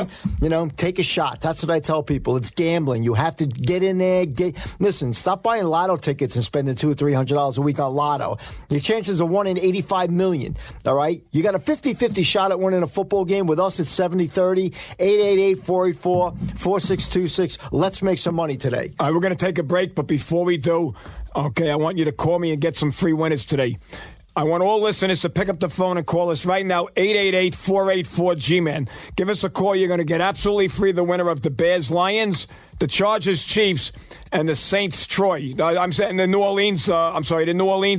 take a shot. That's what I tell people. It's gambling. You have to get in there. Listen, stop buying lotto tickets and spending $200 or $300 a week on lotto. Your chances are 1 in 85 million. All right. You got a 50-50 shot at winning a football game. With us, it's 70-30. 888-484-4626. Let's make some money today. All right, we're going to take a break, but before we do, I want you to call me and get some free winners today. I want all listeners to pick up the phone and call us right now, 888-484-G-MAN. Give us a call. You're going to get absolutely free the winner of the Bears-Lions, the Chargers-Chiefs, and the Saints-Troy. I'm saying the New Orleans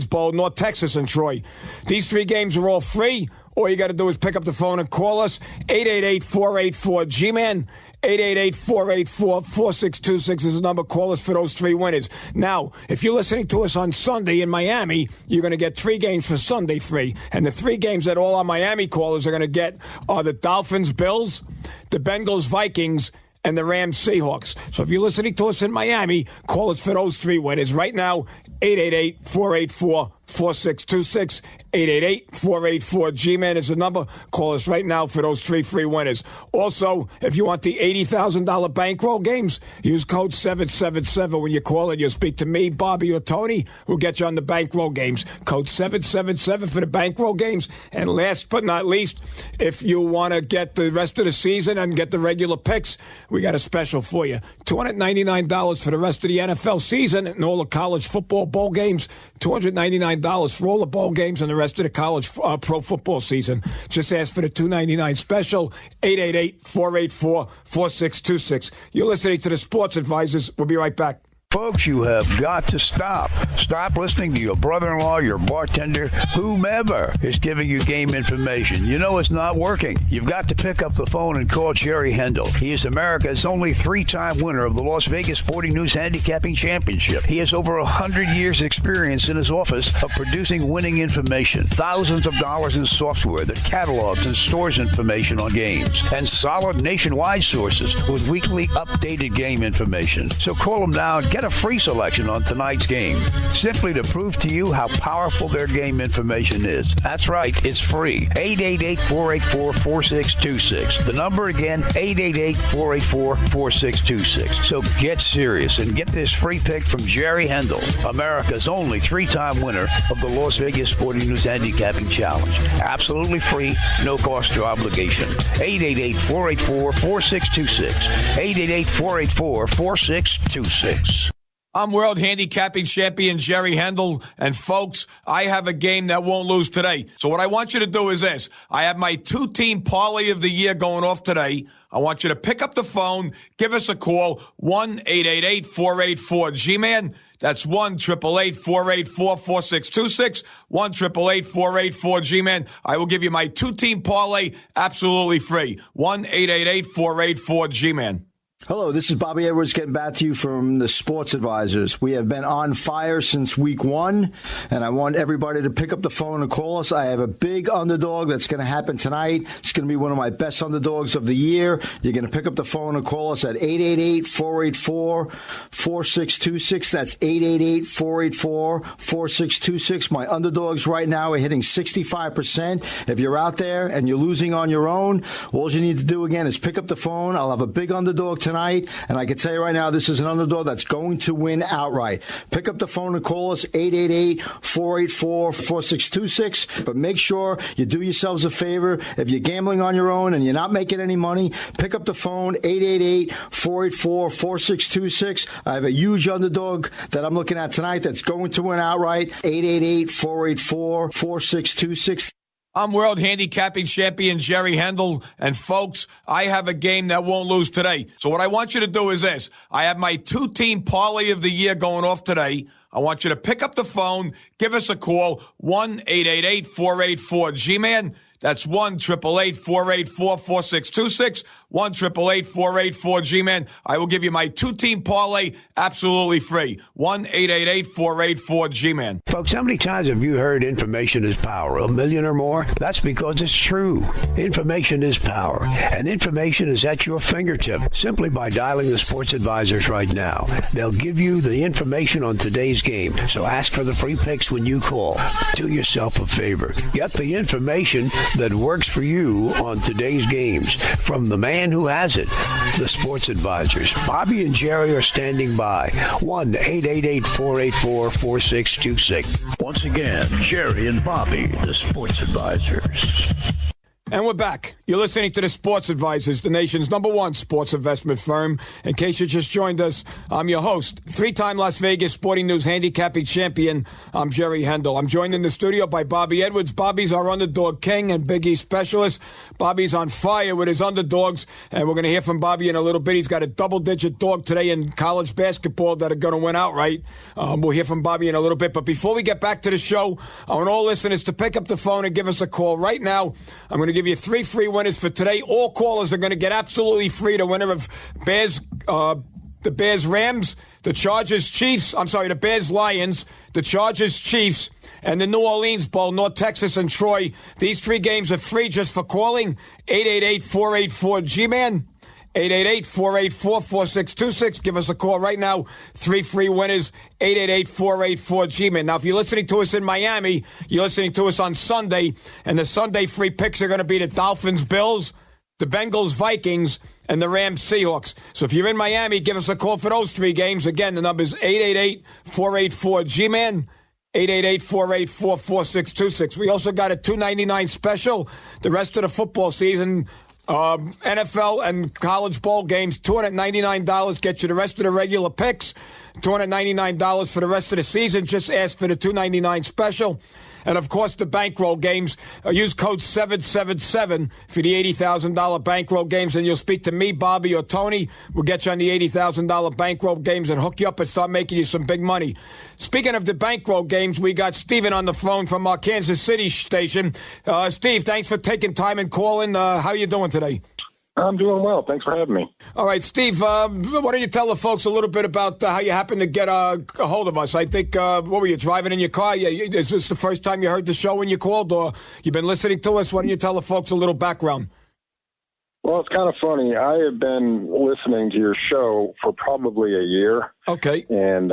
Bowl, North Texas and Troy. These 3 games are all free. All you got to do is pick up the phone and call us, 888-484-G-MAN. 888-484-4626 is the number. Call us for those 3 winners. Now, if you're listening to us on Sunday in Miami, you're going to get 3 games for Sunday free. And the 3 games that all our Miami callers are going to get are the Dolphins-Bills, the Bengals-Vikings, and the Rams-Seahawks. So if you're listening to us in Miami, call us for those 3 winners. Right now, 888-484-4626. 888-484-G-MAN is the number. Call us right now for those 3 free winners. Also, if you want the $80,000 bankroll games, use code 777 when you call and you'll speak to me, Bobby, or Tony. We'll get you on the bankroll games. Code 777 for the bankroll games. And last but not least, if you want to get the rest of the season and get the regular picks, we got a special for you. $299 for the rest of the NFL season and all the college football bowl games. $299 for all the bowl games and the rest of the college pro football season. Just ask for the $299 special, 888-484-4626. You're listening to the Sports Advisors. We'll be right back. Folks, you have got to stop. Stop listening to your brother-in-law, your bartender, whomever is giving you game information. You know it's not working. You've got to pick up the phone and call Jerry Hendel. He is America's only 3-time winner of the Las Vegas Sporting News Handicapping Championship. He has over 100 years' experience in his office of producing winning information. Thousands of dollars in software that catalogs and stores information on games. And solid nationwide sources with weekly updated game information. So call him now and get a free selection on tonight's game, simply to prove to you how powerful their game information is. That's right, it's free. 888-484-4626. The number again, 888-484-4626. So get serious and get this free pick from Jerry Hendel, America's only 3-time winner of the Las Vegas Sporting News Handicapping Challenge. Absolutely free, no cost or obligation. 888-484-4626. 888-484-4626. I'm World Handicapping Champion Jerry Hendel, and folks, I have a game that won't lose today. So what I want you to do is this. I have my 2-team parlay of the year going off today. I want you to pick up the phone, give us a call, 1-888-484-G-MAN. That's 1-888-484-4626, 1-888-484-G-Man. I will give you my two-team parlay absolutely free, 1-888-484-G-Man. Hello, this is Bobby Edwards getting back to you from the Sports Advisors. We have been on fire since week 1, and I want everybody to pick up the phone and call us. I have a big underdog that's going to happen tonight. It's going to be one of my best underdogs of the year. You're going to pick up the phone and call us at 888-484-4626. That's 888-484-4626. My underdogs right now are hitting 65%. If you're out there and you're losing on your own, all you need to do again is pick up the phone. I'll have a big underdog tonight, and I can tell you right now, this is an underdog that's going to win outright. Pick up the phone and call us, 888-484-4626. But make sure you do yourselves a favor. If you're gambling on your own and you're not making any money, pick up the phone, 888-484-4626. I have a huge underdog that I'm looking at tonight that's going to win outright, 888-484-4626. I'm world handicapping champion Jerry Handel, and folks, I have a game that won't lose today. So what I want you to do is this. I have my two-team parlay of the year going off today. I want you to pick up the phone, give us a call, 1-888-484-G-Man. That's 1-888-484-4626, 1-888-484-G-Man. I will give you my two-team parlay absolutely free, 1-888-484-G-Man. Folks, how many times have you heard information is power? 1 million or more? That's because it's true. Information is power, and information is at your fingertip simply by dialing the Sports Advisors right now. They'll give you the information on today's game, so ask for the free picks when you call. Do yourself a favor. Get the information that works for you on today's games from the man who has it, the Sports Advisors. Bobby and Jerry are standing by. 1-888-484-4626. Once again, Jerry and Bobby, the Sports Advisors. And we're back. You're listening to the Sports Advisors, the nation's #1 sports investment firm. In case you just joined us, I'm your host, 3-time Las Vegas Sporting News handicapping champion. I'm Jerry Handel. I'm joined in the studio by Bobby Edwards. Bobby's our underdog king and Big East specialist. Bobby's on fire with his underdogs, and we're going to hear from Bobby in a little bit. He's got a double-digit dog today in college basketball that are going to win outright. We'll hear from Bobby in a little bit. But before we get back to the show, I want all listeners to pick up the phone and give us a call right now. I'm going to give you 3 free winners for today. All callers are going to get absolutely free. The winner of the Bears Rams, the Chargers Chiefs, the Bears Lions, the Chargers Chiefs, and the New Orleans Bowl, North Texas and Troy. These 3 games are free just for calling 888-484-G-Man. 888-484-4626. Give us a call right now. 3 free winners, 888-484-G-Man. Now, if you're listening to us in Miami, you're listening to us on Sunday, and the Sunday free picks are going to be the Dolphins-Bills, the Bengals-Vikings, and the Rams-Seahawks. So if you're in Miami, give us a call for those 3 games. Again, the number is 888-484-G-Man. 888-484-4626. We also got a $2.99 special. The rest of the football season, NFL and college bowl games, $299 get you the rest of the regular picks, $299 for the rest of the season. Just ask for the $299 special. And, of course, the bankroll games. Use code 777 for the $80,000 bankroll games, and you'll speak to me, Bobby, or Tony. We'll get you on the $80,000 bankroll games and hook you up and start making you some big money. Speaking of the bankroll games, we got Steven on the phone from our Kansas City station. Steve, thanks for taking time and calling. How are you doing today? I'm doing well. Thanks for having me. All right, Steve, why don't you tell the folks a little bit about how you happened to get a hold of us? I think, what were you, driving in your car? Is this the first time you heard the show when you called, or you've been listening to us? Why don't you tell the folks a little background? Well, it's kind of funny. I have been listening to your show for probably a year. Okay. And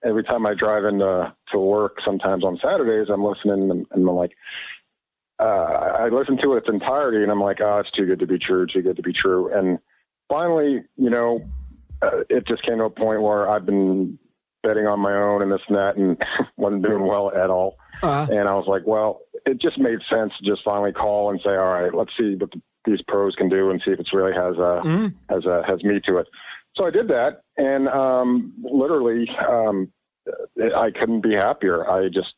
every time I drive into work, sometimes on Saturdays, I'm listening, and I'm like, I listened to it its entirety, and I'm like, oh, it's too good to be true, too good to be true. And finally, it just came to a point where I've been betting on my own and this and that, and wasn't doing well at all. Uh-huh. And I was like, well, it just made sense to just finally call and say, all right, let's see what these pros can do and see if it really has meat to it. So I did that, and literally, I couldn't be happier. I just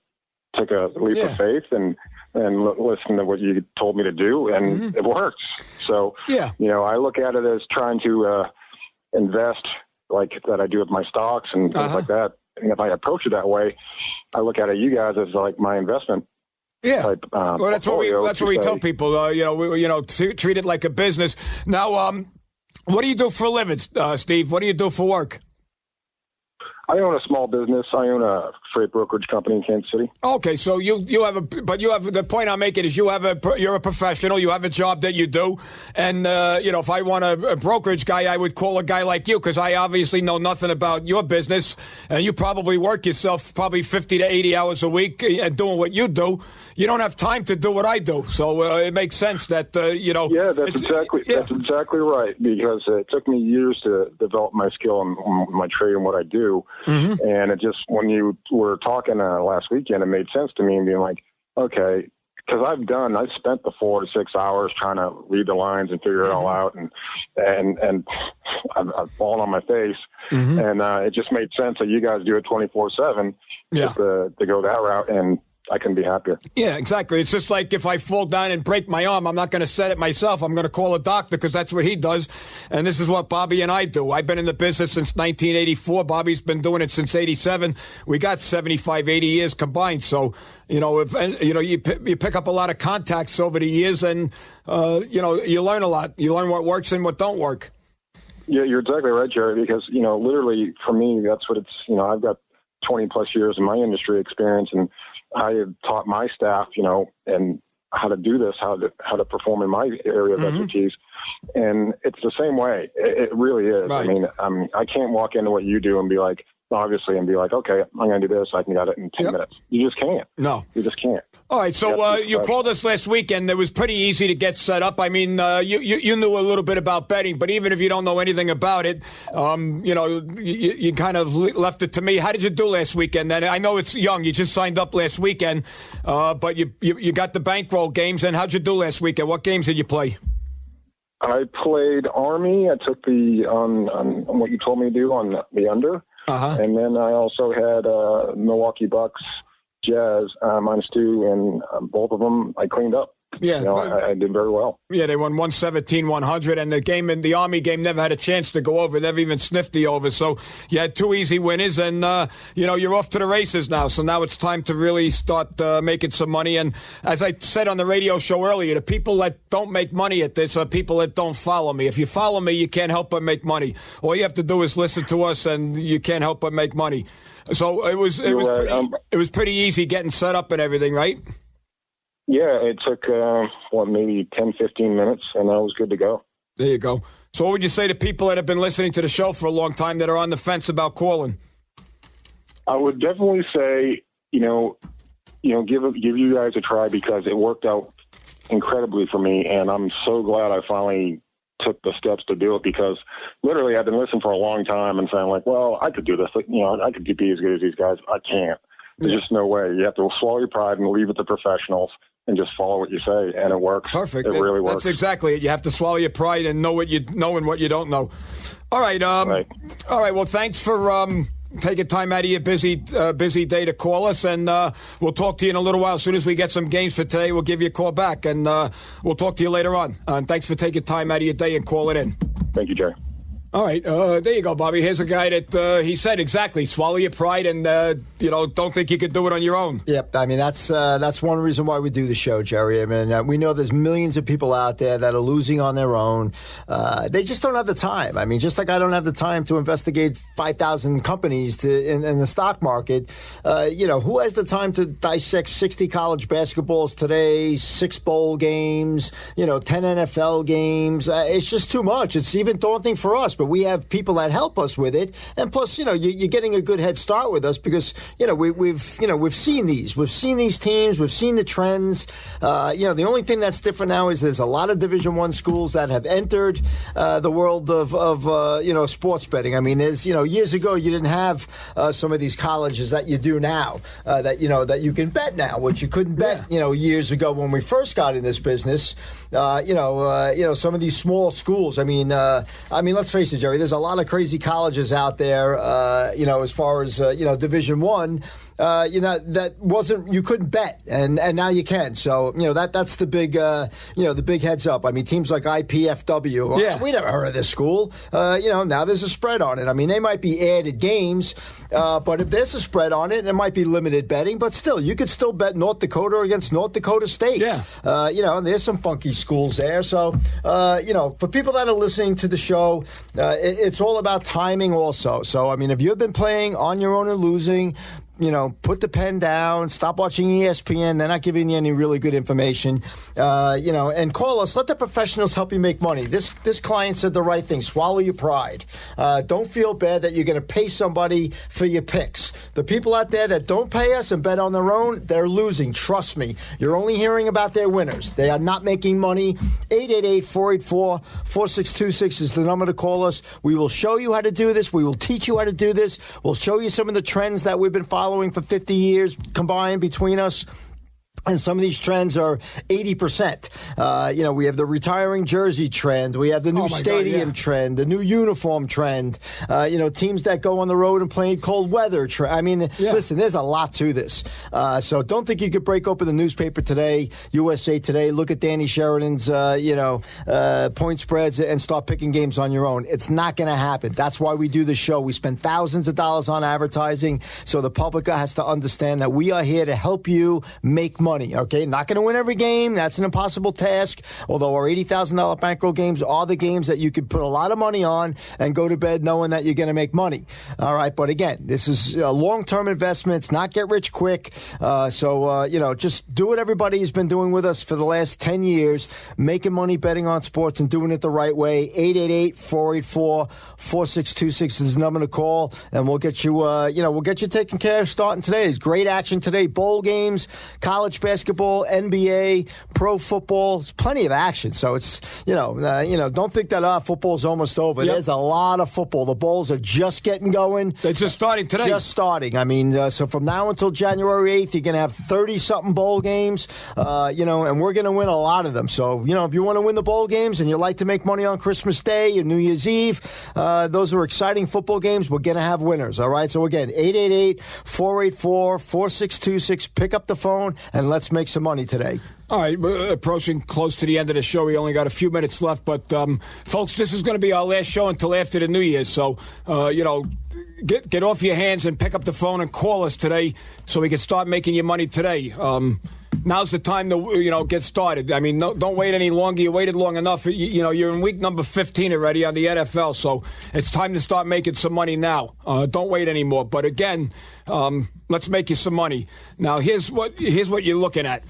took a leap of faith and listen to what you told me to do, and it works. So, I look at it as trying to invest like that I do with my stocks and things like that. and if I approach it that way, I look at you guys as like my investment. Yeah, type, well, that's what we tell people. Treat it like a business. Now, what do you do for a living, Steve? What do you do for work? I own a small business. I own a freight brokerage company in Kansas City. Okay, so you have the point I'm making is you're a professional. You have a job that you do, and if I want a brokerage guy, I would call a guy like you because I obviously know nothing about your business, and you probably work yourself probably 50 to 80 hours a week and doing what you do. You don't have time to do what I do, so it makes sense that Yeah, that's exactly right because it took me years to develop my skill and my trade and what I do. Mm-hmm. And it just, when you were talking last weekend, it made sense to me and being like, okay, because I've spent the 4 to 6 hours trying to read the lines and figure it all out, and I've fallen on my face, and it just made sense that you guys do it 24/7 to go that route, and I couldn't be happier. Yeah, exactly. It's just like if I fall down and break my arm, I'm not going to set it myself. I'm going to call a doctor because that's what he does. And this is what Bobby and I do. I've been in the business since 1984. Bobby's been doing it since 87. We got 75, 80 years combined. So, you pick up a lot of contacts over the years and, you learn a lot. You learn what works and what don't work. Yeah, you're exactly right, Jerry, because, literally for me, that's what it's, I've got 20 plus years in my industry experience, and I have taught my staff, and how to do this, how to perform in my area of expertise. And it's the same way. It really is. Right. I mean, I can't walk into what you do and be like, okay, I'm going to do this. I can get it in 10 minutes. You just can't. No. You just can't. All right. So you called us last weekend. It was pretty easy to get set up. I mean, you knew a little bit about betting, but even if you don't know anything about it, you kind of left it to me. How did you do last weekend? And I know it's young. You just signed up last weekend, but you got the bankroll games. And how'd you do last weekend? What games did you play? I played Army. I took the on what you told me to do on the under. And then I also had Milwaukee Bucks, Jazz, -2, and both of them I cleaned up. Yeah, I did very well. Yeah, they won 117-100, and the Army game never had a chance to go over. Never even sniffed the over. So you had 2 easy winners, and you're off to the races now. So now it's time to really start making some money. And as I said on the radio show earlier, the people that don't make money at this are people that don't follow me. If you follow me, you can't help but make money. All you have to do is listen to us, and you can't help but make money. So it was pretty easy getting set up and everything, right? Yeah, it took, maybe 10, 15 minutes, and I was good to go. There you go. So what would you say to people that have been listening to the show for a long time that are on the fence about calling? I would definitely say, give you guys a try because it worked out incredibly for me, and I'm so glad I finally took the steps to do it because literally I've been listening for a long time and saying like, well, I could do this. Like, I could be as good as these guys. I can't. There's just no way. You have to swallow your pride and leave it to professionals and just follow what you say, and it works. Perfect. It really works. That's exactly it. You have to swallow your pride and know what you know and what you don't know. All right. Right. All right. Well, thanks for taking time out of your busy day to call us, and we'll talk to you in a little while. As soon as we get some games for today, we'll give you a call back, and we'll talk to you later on. And thanks for taking time out of your day and calling in. Thank you, Jerry. All right, there you go, Bobby. Here's a guy that he said exactly, swallow your pride and, don't think you could do it on your own. Yep, I mean, that's one reason why we do the show, Jerry. I mean, we know there's millions of people out there that are losing on their own. They just don't have the time. I mean, just like I don't have the time to investigate 5,000 companies in the stock market, who has the time to dissect 60 college basketballs today, 6 bowl games, 10 NFL games? It's just too much. It's even daunting for us, but we have people that help us with it, and plus, you're getting a good head start with us because we've seen these teams, we've seen the trends. The only thing that's different now is there's a lot of Division I schools that have entered the world of sports betting. I mean, there's years ago you didn't have some of these colleges that you do now that you can bet now, which you couldn't bet years ago when we first got in this business. Some of these small schools. I mean, let's face it, Jerry, there's a lot of crazy colleges out there, as far as, Division I. that wasn't, you couldn't bet, and now you can. So, that's the big, the big heads up. I mean, teams like IPFW, we never heard of this school. Now there's a spread on it. I mean, they might be added games, but if there's a spread on it, it might be limited betting, but still, you could still bet North Dakota against North Dakota State. Yeah. There's some funky schools there. So, for people that are listening to the show, it's all about timing also. So, I mean, if you've been playing on your own and losing, put the pen down, stop watching ESPN. They're not giving you any really good information, and call us. Let the professionals help you make money. This client said the right thing. Swallow your pride. Don't feel bad that you're going to pay somebody for your picks. The people out there that don't pay us and bet on their own, they're losing. Trust me. You're only hearing about their winners. They are not making money. 888-484-4626 is the number to call us. We will show you how to do this. We will teach you how to do this. We'll show you some of the trends that we've been following for 50 years combined between us. And some of these trends are 80%. We have the retiring jersey trend. We have the new stadium trend, the new uniform trend. Teams that go on the road and play in cold weather trend. I mean, listen, there's a lot to this. So don't think you could break open the newspaper today, USA Today, look at Danny Sheridan's, point spreads and start picking games on your own. It's not going to happen. That's why we do the show. We spend thousands of dollars on advertising. So the public has to understand that we are here to help you make money. Okay, not going to win every game. That's an impossible task. Although our $80,000 bankroll games are the games that you could put a lot of money on and go to bed knowing that you're going to make money. All right, but again, this is a long-term investment. It's not get rich quick. Just do what everybody has been doing with us for the last 10 years, making money betting on sports and doing it the right way. 888-484-4626 is the number to call, and we'll get you, we'll get you taken care of starting today. There's great action today. Bowl games, college basketball, NBA, pro football. There's plenty of action. So it's, don't think that football's almost over. Yep. There's a lot of football. The bowls are just getting going. They're just starting today. Just starting. I mean, so from now until January 8th, you're going to have 30-something bowl games, and we're going to win a lot of them. So, if you want to win the bowl games and you like to make money on Christmas Day and New Year's Eve, those are exciting football games. We're going to have winners, all right? So, again, 888-484-4626. Pick up the phone and let's make some money today. All right, we're approaching close to the end of the show. We only got a few minutes left, but folks, this is going to be our last show until after the New Year's. So, get off your hands and pick up the phone and call us today so we can start making your money today. Now's the time to get started. I mean, don't wait any longer. You waited long enough. You're in week number 15 already on the NFL, so it's time to start making some money now. Don't wait anymore. But again, let's make you some money. Now, here's what you're looking at.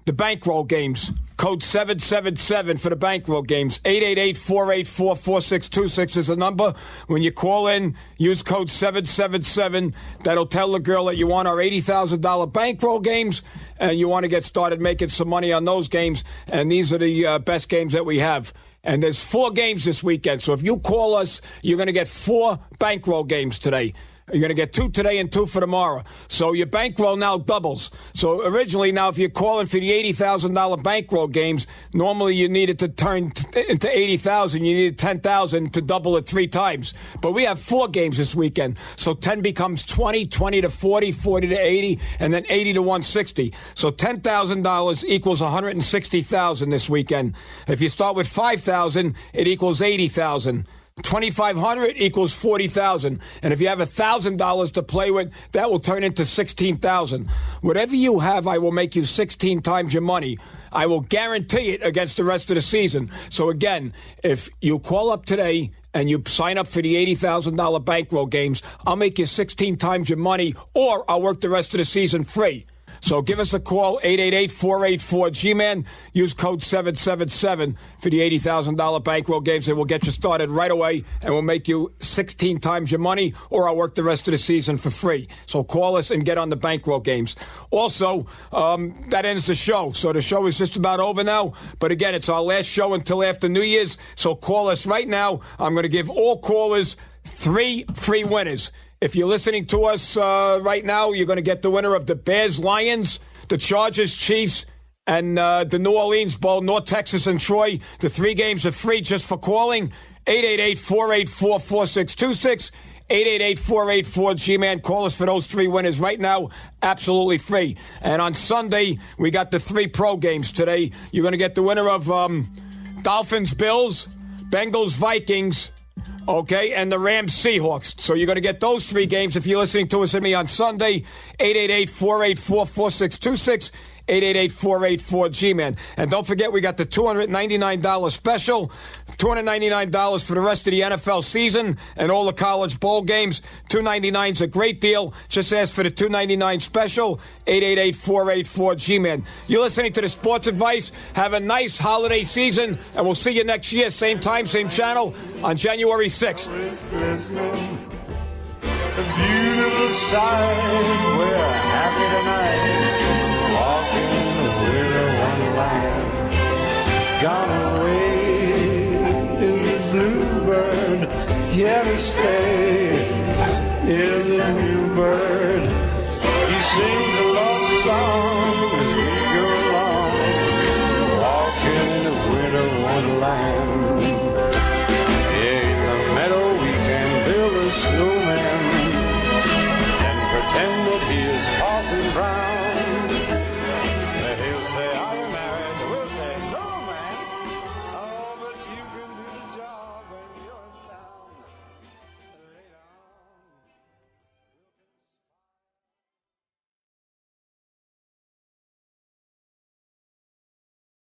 The bankroll games. Code 777 for the bankroll games. 888-484-4626 is the number. When you call in, use code 777. That'll tell the girl that you want our $80,000 bankroll games and you want to get started making some money on those games. And these are the best games that we have. And there's 4 games this weekend. So if you call us, you're going to get 4 bankroll games today. You're going to get 2 today and 2 for tomorrow. So your bankroll now doubles. So originally now if you're calling for the $80,000 bankroll games, normally you needed to turn into $80,000. You needed $10,000 to double it 3 times. But we have 4 games this weekend. So 10 becomes 20, 20 to 40, 40 to 80, and then 80 to 160. So $10,000 equals $160,000 this weekend. If you start with $5,000, it equals $80,000. $2,500 equals $40,000, and if you have $1,000 to play with, that will turn into $16,000. Whatever you have, I will make you 16 times your money. I will guarantee it against the rest of the season. So again, if you call up today and you sign up for the $80,000 bankroll games, I'll make you 16 times your money, or I'll work the rest of the season free. So give us a call, 888-484-G-MAN. Use code 777 for the $80,000 bankroll games, and we'll get you started right away, and we'll make you 16 times your money, or I'll work the rest of the season for free. So call us and get on the bankroll games. Also, that ends the show. So the show is just about over now. But again, it's our last show until after New Year's. So call us right now. I'm going to give all callers 3 free winners. If you're listening to us right now, you're going to get the winner of the Bears-Lions, the Chargers-Chiefs, and the New Orleans Bowl, North Texas and Troy. The 3 games are free just for calling. 888-484-4626. 888-484-G-Man. Call us for those 3 winners right now. Absolutely free. And on Sunday, we got the 3 pro games today. You're going to get the winner of Dolphins, Bills, Bengals, Vikings, okay, and the Rams, Seahawks. So you're going to get those 3 games if you're listening to us and me on Sunday. 888-484-4626. 888-484-G-Man. And don't forget, we got the $299 special. $299 for the rest of the NFL season and all the college bowl games. $299 is a great deal. Just ask for the $299 special. 888-484-G-Man. You're listening to the Sports Advice. Have a nice holiday season, and we'll see you next year, same time, same channel, on January 6th. A beautiful sight. We're happy tonight. Walking with a wonderland. Gone away is the bluebird. Here to stay is a new bird. He sings a love song